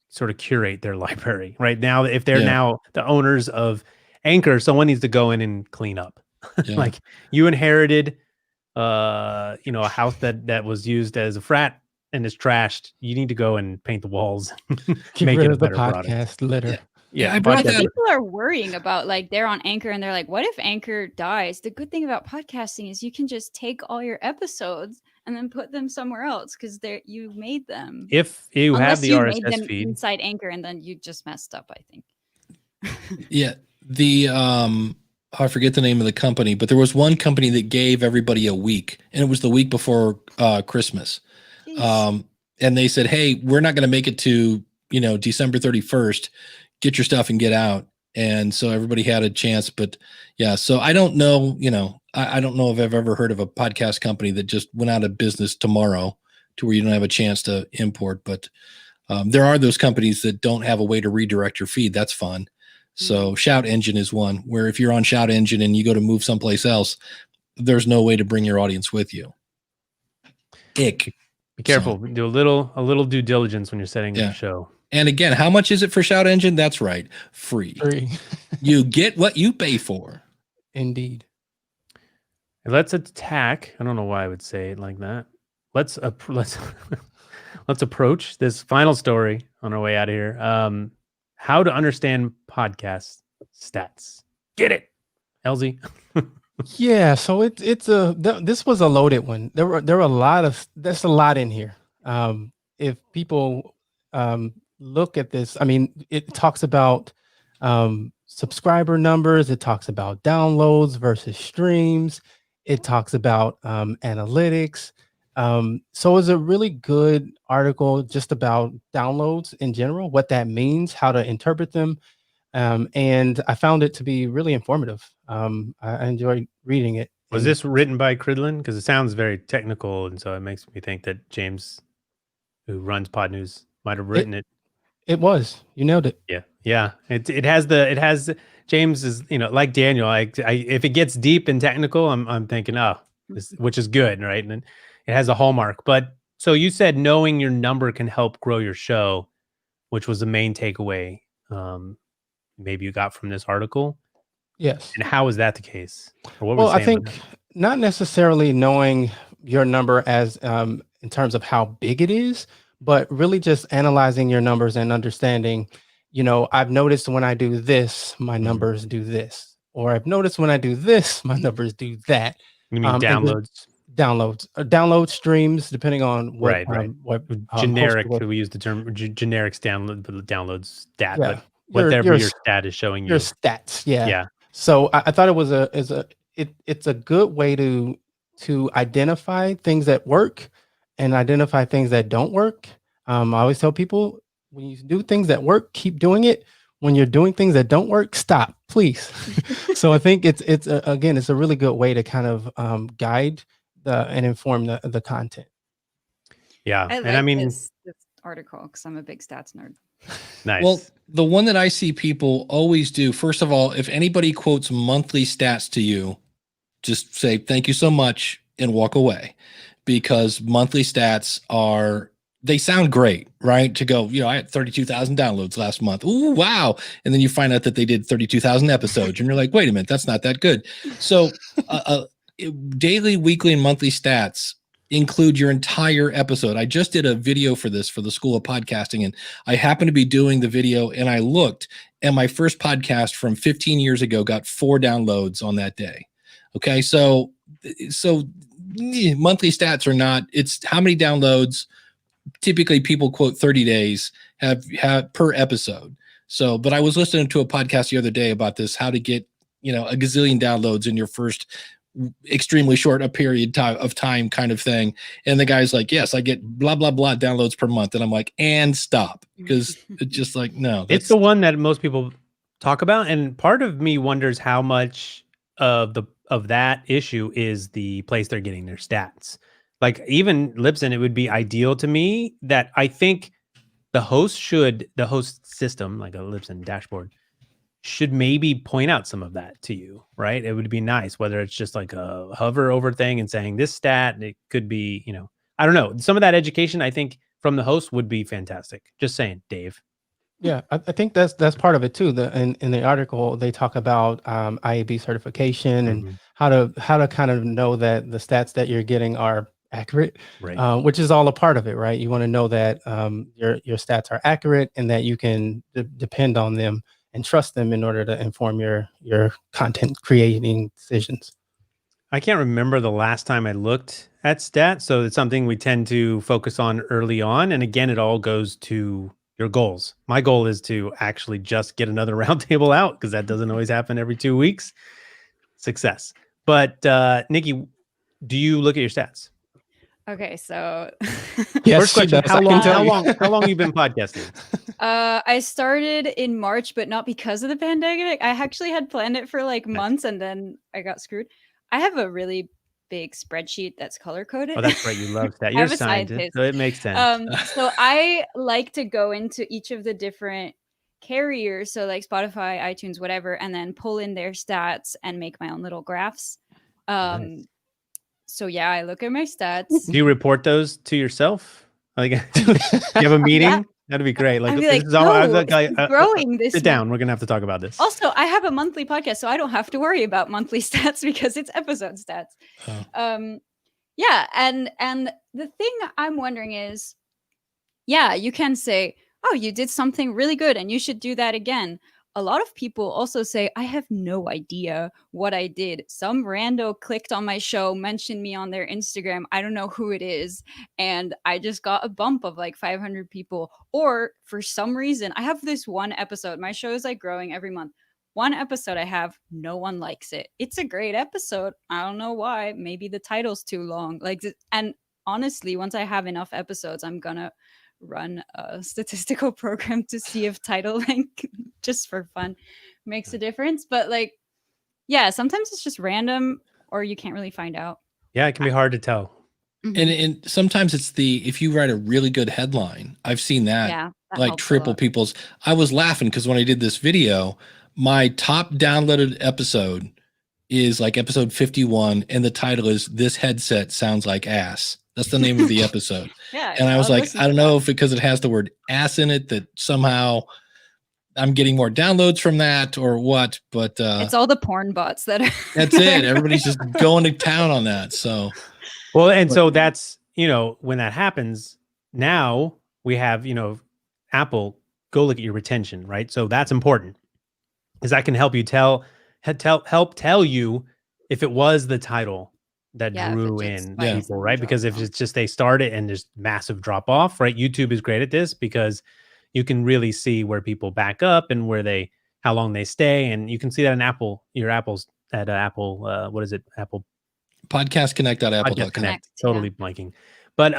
sort of curate their library right now. If they're now the owners of Anchor, someone needs to go in and clean up. Like, you inherited, a house that was used as a frat and is trashed. You need to go and paint the walls, make it a better podcast litter. Yeah, I brought that. People are worrying about, like, they're on Anchor and they're like, what if Anchor dies? The good thing about podcasting is you can just take all your episodes and then put them somewhere else because you made them. If you have the RSS made them feed inside Anchor, and then you just messed up, I think. Yeah, the I forget the name of the company, but there was one company that gave everybody a week, and it was the week before Christmas. And they said, hey, we're not going to make it to December 31st. Get your stuff and get out. And so everybody had a chance. But yeah, so I don't know, I don't know if I've ever heard of a podcast company that just went out of business tomorrow to where you don't have a chance to import. But there are those companies that don't have a way to redirect your feed. That's fun. So Shout Engine is one where if you're on Shout Engine and you go to move someplace else, there's no way to bring your audience with you. Ick. Be careful. Do a little due diligence when you're setting your show. And again, how much is it for Shout Engine? That's right. Free. You get what you pay for. Indeed. Let's attack. I don't know why I would say it like that. Let's approach this final story on our way out of here. How to understand podcast stats. Get it, Elzie. Yeah, so this was a loaded one. There were there's a lot in here. If people look at this, I mean, it talks about subscriber numbers, it talks about downloads versus streams, it talks about analytics. So it's a really good article just about downloads in general, what that means, how to interpret them. And I found it to be really informative. I enjoyed reading it. Was this written by Cridlin? Because it sounds very technical, and so it makes me think that James, who runs Pod News, might have written it. It was. You nailed it. Yeah. It has James is, like Daniel. If it gets deep and technical, I'm thinking, which is good, right? And it has a hallmark. But so you said knowing your number can help grow your show, which was the main takeaway. Maybe you got from this article. Yes. And how is that the case? Or what Well, was I saying about think not necessarily knowing your number as in terms of how big it is, but really just analyzing your numbers and understanding, I've noticed when I do this, my Mhm. numbers do this, or I've noticed when I do this, my numbers do that. You mean And then downloads? download streams, depending on what Right. host Generic. you are. We use the term generic download stat, Yeah, but whatever your your stat is showing your you. stats. Yeah. Yeah. So I thought it's a good way to identify things that work and identify things that don't work. I always tell people, when you do things that work, keep doing it. When you're doing things that don't work, stop, please. So I think again, it's a really good way to kind of guide and inform the content. Yeah. I And like I mean, this article because I'm a big stats nerd. nice. Well, the one that I see people always do, first of all, if anybody quotes monthly stats to you, just say thank you so much and walk away, because monthly stats they sound great, right? To go, I had 32,000 downloads last month. Ooh, wow. And then you find out that they did 32,000 episodes and you're like, wait a minute, that's not that good. So daily, weekly, and monthly stats include your entire episode. I just did a video for this for the School of Podcasting, and I happened to be doing the video and I looked, and my first podcast from 15 years ago got 4 downloads on that day. Okay. So monthly stats are not, it's how many downloads. Typically people quote 30 days have per episode. So, but I was listening to a podcast the other day about this, how to get, a gazillion downloads in your first extremely short a period of time kind of thing. And the guy's like, yes, I get blah, blah, blah downloads per month. And I'm like, and stop, because it's just like, no, it's the one that most people talk about. And part of me wonders how much of that issue is the place they're getting their stats. Like even Libsyn, it would be ideal to me that I think the host system, like a Libsyn dashboard, should maybe point out some of that to you, right? It would be nice, whether it's just like a hover over thing and saying this stat, it could be, I don't know. Some of that education, I think, from the host would be fantastic. Just saying, Dave. Yeah, I think that's part of it too. In the article, they talk about Iab certification and how to kind of know that the stats that you're getting are accurate, right? Which is all a part of it, right? You want to know that your stats are accurate and that you can depend on them and trust them in order to inform your content creating decisions. I can't remember the last time I looked at stats, so it's something we tend to focus on early on. And again, it all goes to your goals. My goal is to actually just get another roundtable out, because that doesn't always happen every 2 weeks. Success. But Nikki, do you look at your stats? Okay, so Yes, first question: how long you been podcasting? I started in March, but not because of the pandemic. I actually had planned it for like months, and then I got screwed. I have a really big spreadsheet that's color coded. Oh, that's right. You love that. I You're have a a scientist, scientist. so it makes sense. So I like to go into each of the different carriers, so like Spotify, iTunes, whatever, and then pull in their stats and make my own little graphs. Nice. So yeah, I look at my stats. Do you report those to yourself? Like, you have a meeting? Yeah. That'd be great. Like, I'd be this like, is all, "Oh, it's growing this sit down. We're gonna have to talk about this. Also, I have a monthly podcast, so I don't have to worry about monthly stats because it's episode stats. Oh. Yeah, and the thing I'm wondering is, yeah, you can say, oh, you did something really good and you should do that again. A lot of people also say, I have no idea what I did. Some rando clicked on my show, mentioned me on their Instagram. I don't know who it is. And I just got a bump of like 500 people. Or for some reason, I have this one episode. My show is like growing every month. One episode I have, no one likes it. It's a great episode. I don't know why. Maybe the title's too long. And honestly, once I have enough episodes, I'm gonna run a statistical program to see if title length, just for fun, makes a difference. But like, yeah, sometimes it's just random, or you can't really find out. Yeah, it can be hard to tell. And sometimes it's if you write a really good headline, I've seen that, that like triple people's. I was laughing because when I did this video, my top downloaded episode is like episode 51, and the title is "This Headset Sounds Like Ass." That's the name of the episode. Yeah, and I was like, I don't know if because it has the word ass in it that somehow I'm getting more downloads from that or what, but it's all the porn bots that are that's it. Everybody's just going to town on that. So, well, and so that's, when that happens, now we have, Apple go look at your retention, right? So that's important, because that can help you help tell you if it was the title that drew in people, right? Because if it's just they start it and there's massive drop off, right? YouTube is great at this because you can really see where people back up and how long they stay, and you can see that in your Apple's at Apple. What is it? Apple Podcast Connect.apple.com. Connect. Totally blanking, but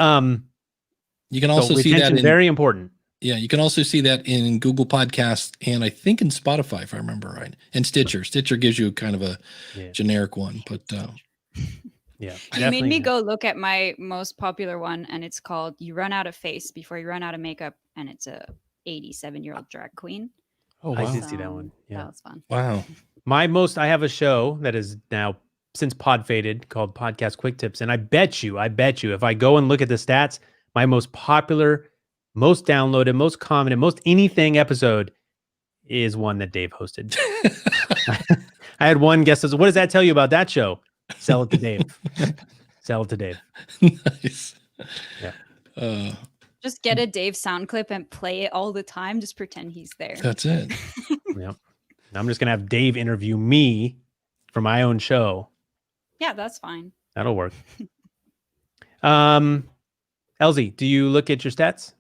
you can also see that very important. Yeah, you can also see that in Google Podcasts and I think in Spotify, if I remember right, and Stitcher. Stitcher gives you kind of a generic one, but you made me go look at my most popular one, and it's called "You Run Out of Face Before You Run Out of Makeup," and it's a 87-year-old drag queen. Oh, wow. I did see that one. Yeah, that was fun. Wow. I have a show that is now since pod faded called Podcast Quick Tips, and I bet you, if I go and look at the stats, my most popular, most downloaded, most commented, most anything episode is one that Dave hosted. I had one guest says, "What does that tell you about that show?" Sell it to Dave. Sell it to Dave. Nice. Yeah. Just get a Dave sound clip and play it all the time. Just pretend he's there. That's it. Yeah. I'm just gonna have Dave interview me for my own show. Yeah, that's fine. That'll work. Elzie, do you look at your stats?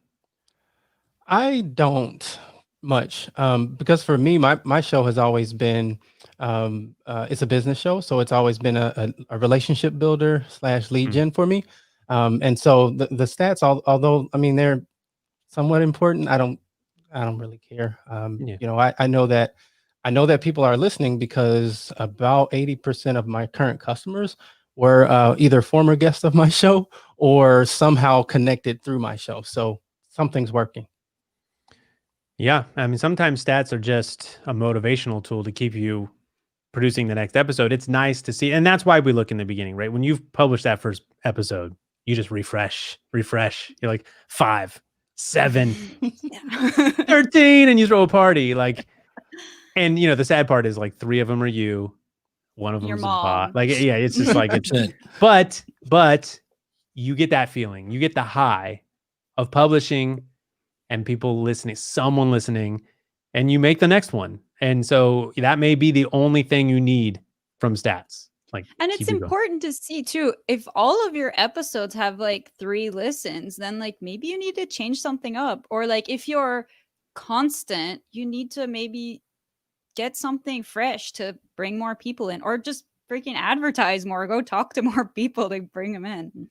I don't much because for me, my show has always been it's a business show, so it's always been a relationship builder / lead gen for me. And so the stats, although I mean they're somewhat important, I don't really care. I know that people are listening because about 80% of my current customers were either former guests of my show or somehow connected through my show. So something's working. Yeah. I mean, sometimes stats are just a motivational tool to keep you producing the next episode. It's nice to see. And that's why we look in the beginning, right? When you've published that first episode, you just refresh. You're like 5, 7, 13, and you throw a party. And the sad part is 3 of them are you. One of them is a bot. It's just like, but you get that feeling. You get the high of publishing and people listening, someone listening, and you make the next one. And so that may be the only thing you need from stats. And it's important to see too, if all of your episodes have 3 listens, then maybe you need to change something up. Or if you're constant, you need to maybe get something fresh to bring more people in, or just freaking advertise more, go talk to more people to bring them in.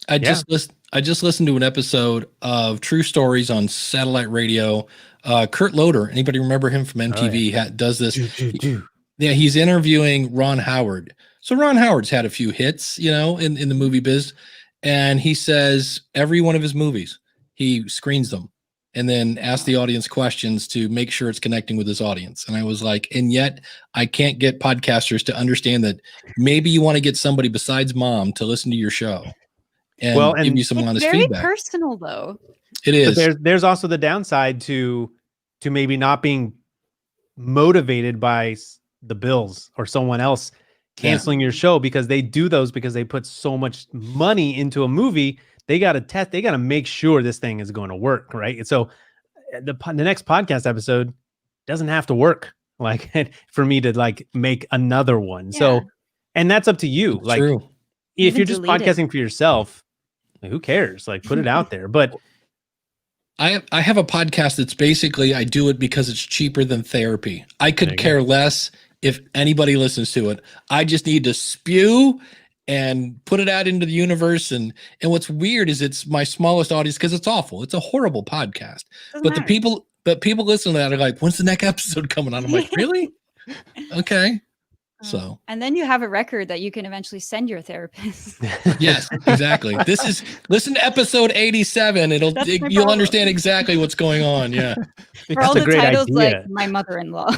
I just listened to an episode of True Stories on satellite radio. Kurt Loder, anybody remember him from MTV? Does this? Yeah, he's interviewing Ron Howard. So Ron Howard's had a few hits, in the movie biz, and he says every one of his movies he screens them and then asks the audience questions to make sure it's connecting with his audience. And I was like, and yet I can't get podcasters to understand that maybe you want to get somebody besides mom to listen to your show. And give you some honest feedback. It's very personal, though. It is. But there's also the downside to maybe not being motivated by the bills or someone else canceling your show, because they do those because they put so much money into a movie. They got to test. They got to make sure this thing is going to work, right? And so the next podcast episode doesn't have to work for me to make another one. Yeah. So, and that's up to you. True. If you're just podcasting for yourself, who cares? Put it out there. But I have a podcast that's basically, I do it because it's cheaper than therapy. I could care less if anybody listens to it. I just need to spew and put it out into the universe. And what's weird is it's my smallest audience because it's awful. It's a horrible podcast. But people listen to that are like, when's the next episode coming on? I'm like, really? Okay. So, and then you have a record that you can eventually send your therapist. Yes, exactly. Listen to episode 87. You'll understand exactly what's going on. Yeah. For all the titles idea. My mother-in-law.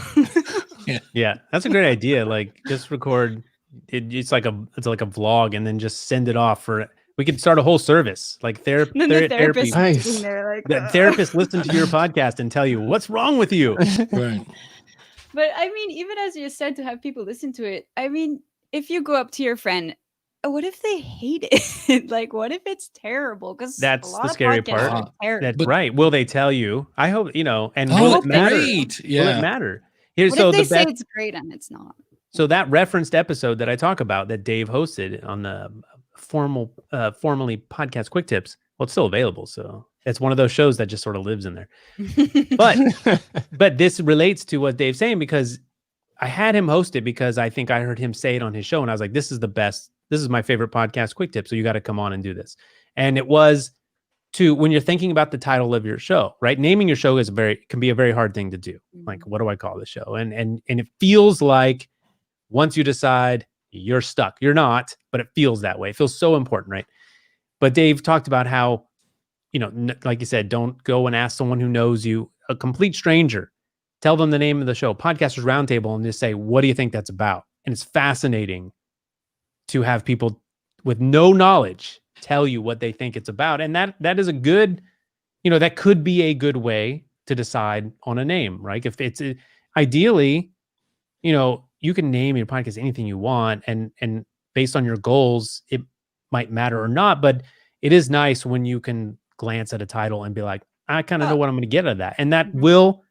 Yeah. That's a great idea. Just record it's like a vlog and then just send it off for We could start a whole service like And then the therapy. therapist Nice. sitting there like, The therapists listen to your podcast and tell you what's wrong with you. Right. But I mean, even as you said, to have people listen to it, I mean, if you go up to your friend, what if they hate it? Like, what if it's terrible? Because That's the scary part. That's But- right. Will they tell you? I hope, and will Oh, it matter? great. Will Yeah. it matter? Here's What so if they the say best. it's great and it's not? So that referenced episode that I talk about that Dave hosted on the formerly podcast Quick Tips, well, it's still available. So it's one of those shows that just sort of lives in there. But this relates to what Dave's saying, because I had him host it because I think I heard him say it on his show. And I was like, this is the best. This is my favorite podcast Quick Tip. So you got to come on and do this. And it was when you're thinking about the title of your show, right? Naming your show can be a very hard thing to do. Like, what do I call the show? And it feels like once you decide, you're stuck. You're not, but it feels that way. It feels so important, right? But Dave talked about how, like you said, don't go and ask someone who knows you, a complete stranger. Tell them the name of the show, Podcasters Roundtable, and just say, what do you think that's about? And it's fascinating to have people with no knowledge tell you what they think it's about. And that is a good, that could be a good way to decide on a name, right? If it's ideally, you can name your podcast anything you want, and based on your goals, it might matter or not. But it is nice when you can glance at a title and be like, I kind of know what I'm going to get out of that, and that will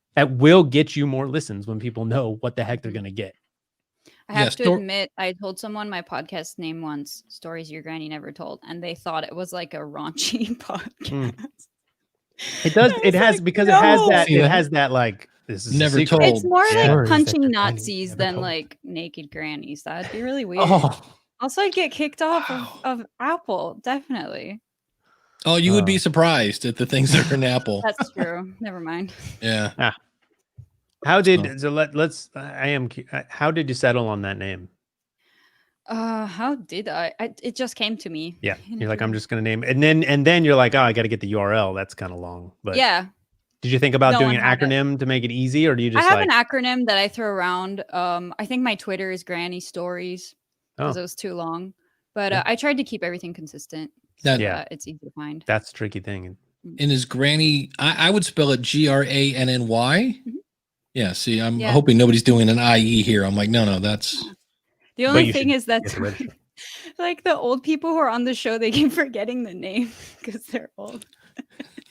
get you more listens when people know what the heck they're going to get. I have to admit, I told someone my podcast name once, Stories Your Granny Never Told, and they thought it was like a raunchy podcast. It does. It has like, because no. it has that like, this is Never a secret. told. It's more Yeah. like punching Stories that your Nazis granny never than told. like naked grannies. That'd be really weird. Oh, Also, I'd get kicked off Wow. of Apple, definitely. Oh, you would be surprised at the things that are in Apple. That's true. Never mind. Yeah. How did how did you settle on that name? How did I? It just came to me. Yeah, you're like, I'm just gonna name it, and then you're like, oh, I got to get the URL. That's kind of long. But Yeah. did you think about No doing an one had it. acronym to make it easy, or do you I just have like? an acronym that I throw around. I think my Twitter is Granny Stories because it was too long. But I tried to keep everything consistent. That- So Yeah. that it's easy to find. That's a tricky thing. And his granny, I would spell it GRANNY. Mhm. Yeah. See, I'm Yeah. hoping nobody's doing an IE here. I'm like, no, that's The only you thing should is that get the register. like the old people who are on the show, they keep forgetting the name because they're old.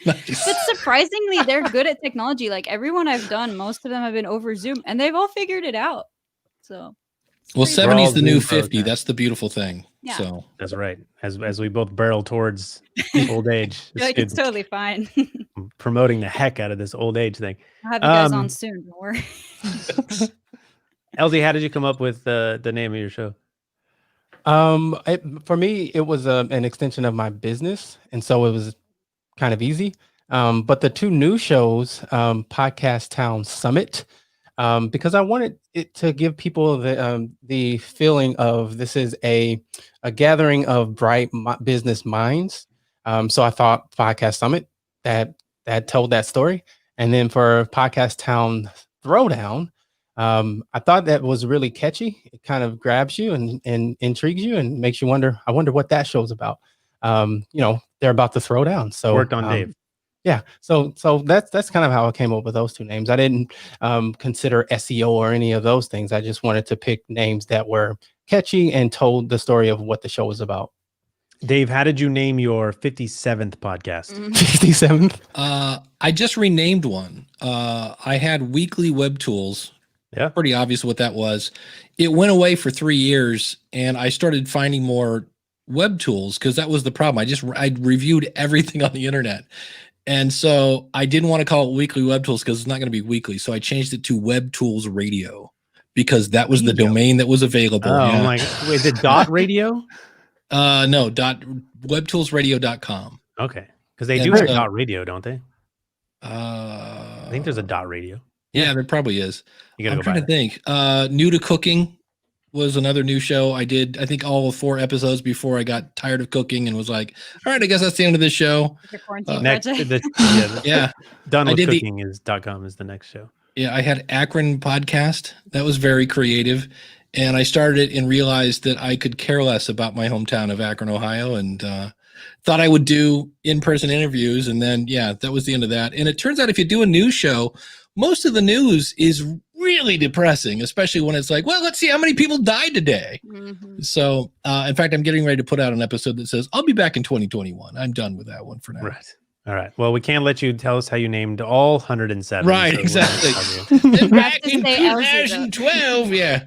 nice. But surprisingly, they're good at technology. Like everyone I've done, most of them have been over Zoom, and they've all figured it out. So, it's Well, pretty 70 is all the new Zoom 50. pros now. That's the beautiful thing. Yeah. So That's right. As we both barrel towards old age, I feel like it's totally fine. promoting the heck out of this old age thing. I'll have you guys Um, on soon. Don't worry. Elzie, how did you come up with the name of your show? For me, it was an extension of my business, and so it was kind of easy. But the two new shows, Podcast Town Summit, because I wanted it to give people the feeling of this is a gathering of bright business minds. So I thought Podcast Summit that told that story, and then for Podcast Town Throwdown, I thought that was really catchy. It kind of grabs you and intrigues you and makes you wonder. I wonder what that show's about. They're about to throw down. So Worked on Dave. Yeah. So that's kind of how I came up with those two names. I didn't consider SEO or any of those things. I just wanted to pick names that were catchy and told the story of what the show was about. Dave, how did you name your 57th podcast? 57th. I just renamed one. I had Weekly Web Tools. Yeah. Pretty obvious what that was. It went away for 3 years, and I started finding more web tools because that was the problem. I reviewed everything on the internet. And so I didn't want to call it Weekly Web Tools because it's not going to be weekly. So I changed it to Web Tools Radio because that was the domain that was available. Oh Yeah. my God. Wait, is it .radio? No, webtoolsradio.com. Okay. Because they And do have so- .radio, don't they? I think there's a .radio. Yeah, there probably is. You gotta I'm go trying buy to that. think. New to Cooking was another new show. I did, I think, all of 4 episodes before I got tired of cooking and was like, all right, I guess that's the end of this show. Your quarantine Next, project. Yeah. done I with did the- cooking is .com is the next show. Yeah. I had Akron podcast. That was very creative. And I started it and realized that I could care less about my hometown of Akron, Ohio. And thought I would do in-person interviews. And then, yeah, that was the end of that. And it turns out if you do a news show, most of the news is really depressing, especially when it's like, well, let's see how many people died today. Mhm. So, in fact, I'm getting ready to put out an episode that says, I'll be back in 2021. I'm done with that one for now. Right. All right. Well, we can't let you tell us how you named all 107. Right, so we'll exactly. just tell you. Then back to in say Elzie, though. 2012, yeah.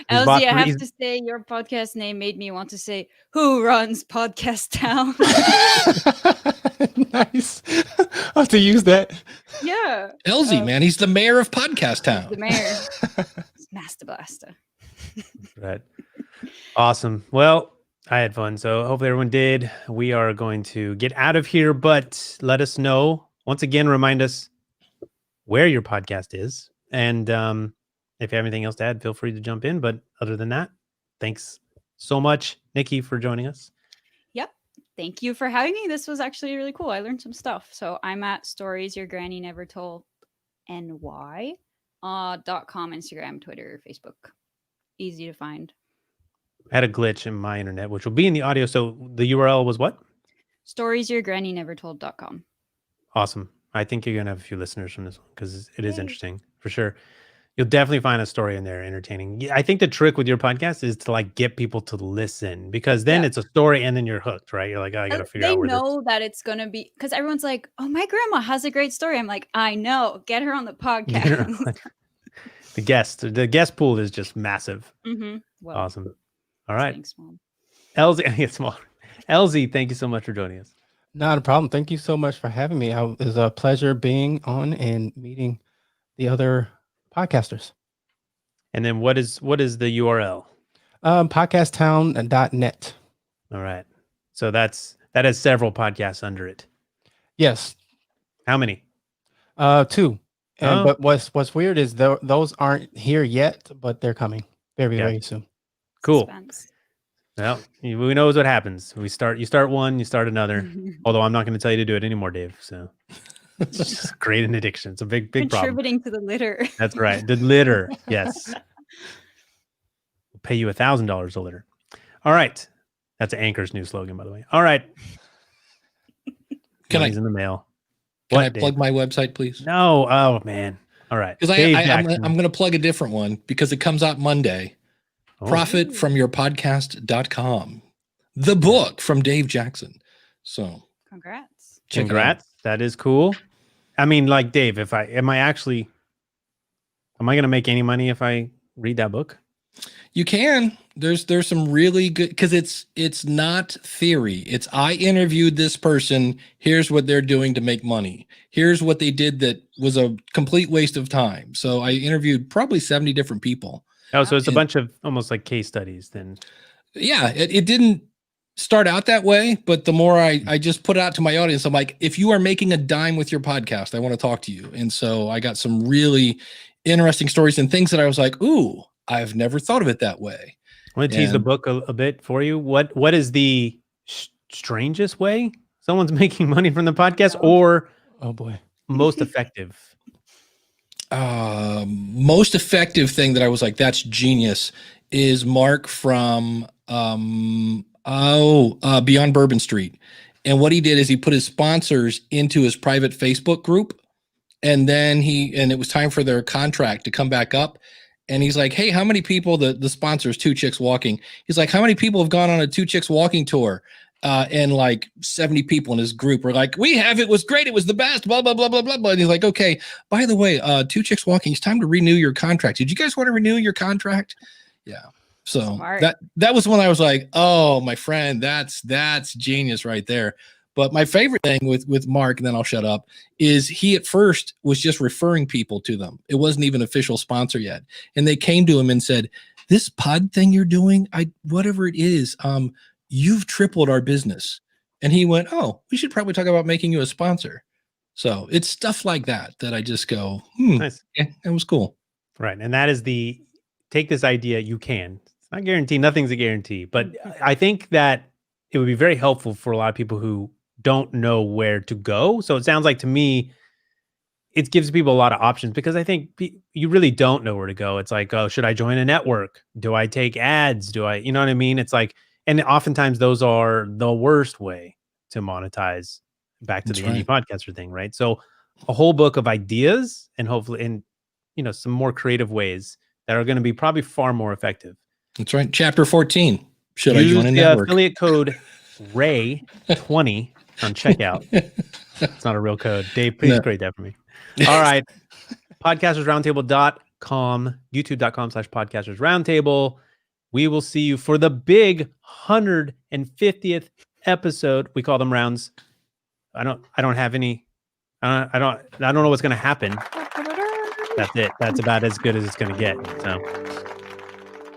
He's bought Elzie, I have three- to say your podcast name made me want to say, who runs Podcast Town? Nice. I'll have to use that. Yeah. Elzie, man, he's the mayor of Podcast Town. The mayor. Master Blaster. Right. Awesome. Well, I had fun. So hopefully everyone did. We are going to get out of here, but let us know. Once again, remind us where your podcast is. And if you have anything else to add, feel free to jump in. But other than that, thanks so much, Nikki, for joining us. Yep. Thank you for having me. This was actually really cool. I learned some stuff. So I'm at Stories Your Granny Never Told NY .com, Instagram, Twitter, Facebook. Easy to find. I had a glitch in my internet, which will be in the audio. So the URL was what? StoriesYourGrannyNeverTold.com. Awesome. I think you're going to have a few listeners from this one because it is Yay. interesting for sure. You'll definitely find a story in there entertaining. Yeah, I think the trick with your podcast is to like get people to listen because then Yeah. it's a story and then you're hooked, right? You're like, oh, I got to figure They out where this. know that it's going to be, because everyone's like, oh, my grandma has a great story. I'm like, I know. Get her on the podcast. The guest pool is just massive. Mm-hmm. Well, Awesome. All right. thanks, Mom. Elzie, it's small. Elzie, thank you so much for joining us. Not a problem. Thank you so much for having me. It was a pleasure being on and meeting the other podcasters. And then what is the URL? Podcasttown.net. All right. So that has several podcasts under it. Yes. How many? 2. And Oh. but what's weird is those aren't here yet, but they're coming very, Yeah. very soon. Cool. Suspense. Well, who knows what happens. You start one, you start another. Although I'm not going to tell you to do it anymore, Dave. So it's just create an addiction. It's a big problem. Contributing to the litter. That's right. The litter. Yes. We'll pay you $1,000 a litter. All right. That's Anchor's new slogan, by the way. All right. Can Money's in the mail. Can What, I plug Dave? my website, please? No. Oh man. All right. Because Dave I'm Jackson. going to plug a different one because it comes out Monday. Oh. Profitfromyourpodcast.com. The book from Dave Jackson. So Congrats. check it out. Congrats. That is cool. I mean, like Dave, am I going to make any money if I read that book? You can. There's some really good, because it's not theory. It's I interviewed this person. Here's what they're doing to make money. Here's what they did that was a complete waste of time. So I interviewed probably 70 different people. Oh, so it's a And- bunch of almost like case studies then. Yeah, it didn't start out that way, but the more I just put it out to my audience, I'm like, if you are making a dime with your podcast, I want to talk to you. And so I got some really interesting stories and things that I was like, ooh, I've never thought of it that way. I want to tease the And- book a bit for you. What is the strangest way someone's making money from the podcast, or Oh boy. most effective? Most effective thing that I was like, that's genius, is Mark from Beyond Bourbon Street. And what he did is he put his sponsors into his private Facebook group, and then it was time for their contract to come back up. And he's like, hey, how many people, the sponsors, Two Chicks Walking, he's like, how many people have gone on a Two Chicks Walking tour? And like 70 people in his group were like, we have, it was great, it was the best, blah, blah, blah, blah, blah, blah. And he's like, okay, by the way, Two Chicks Walking, it's time to renew your contract. Did you guys want to renew your contract? Yeah. So Smart. that was when I was like, oh, my friend, that's genius right there. But my favorite thing with Mark, and then I'll shut up, is he at first was just referring people to them. It wasn't even official sponsor yet. And they came to him and said, this pod thing you're doing, whatever it is, you've tripled our business. And he went, oh, we should probably talk about making you a sponsor. So it's stuff like that I just go, Nice. yeah, that was cool. Right. And that is take this idea, you can. It's not guaranteed. Nothing's a guarantee. But I think that it would be very helpful for a lot of people who don't know where to go. So it sounds like to me, it gives people a lot of options, because I think you really don't know where to go. It's like, oh, should I join a network? Do I take ads? You know what I mean? It's like, and oftentimes those are the worst way to monetize. Back to That's the indie right. podcaster thing, right? So a whole book of ideas and hopefully in some more creative ways that are going to be probably far more effective. That's right. Chapter 14. Should I Use join a the network? affiliate code Ray20 on checkout. It's not a real code. Dave, please No. create that for me. All right. Podcastersroundtable.com, youtube.com/podcastersroundtable. We will see you for the big 150th episode. We call them rounds. I don't have any. I don't know what's going to happen. That's it. That's about as good as it's going to get. So,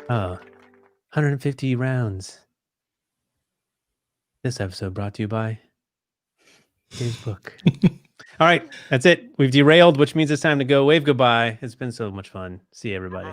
150 rounds. This episode brought to you by Dave's book. All right, that's it. We've derailed, which means it's time to go. Wave goodbye. It's been so much fun. See you, everybody.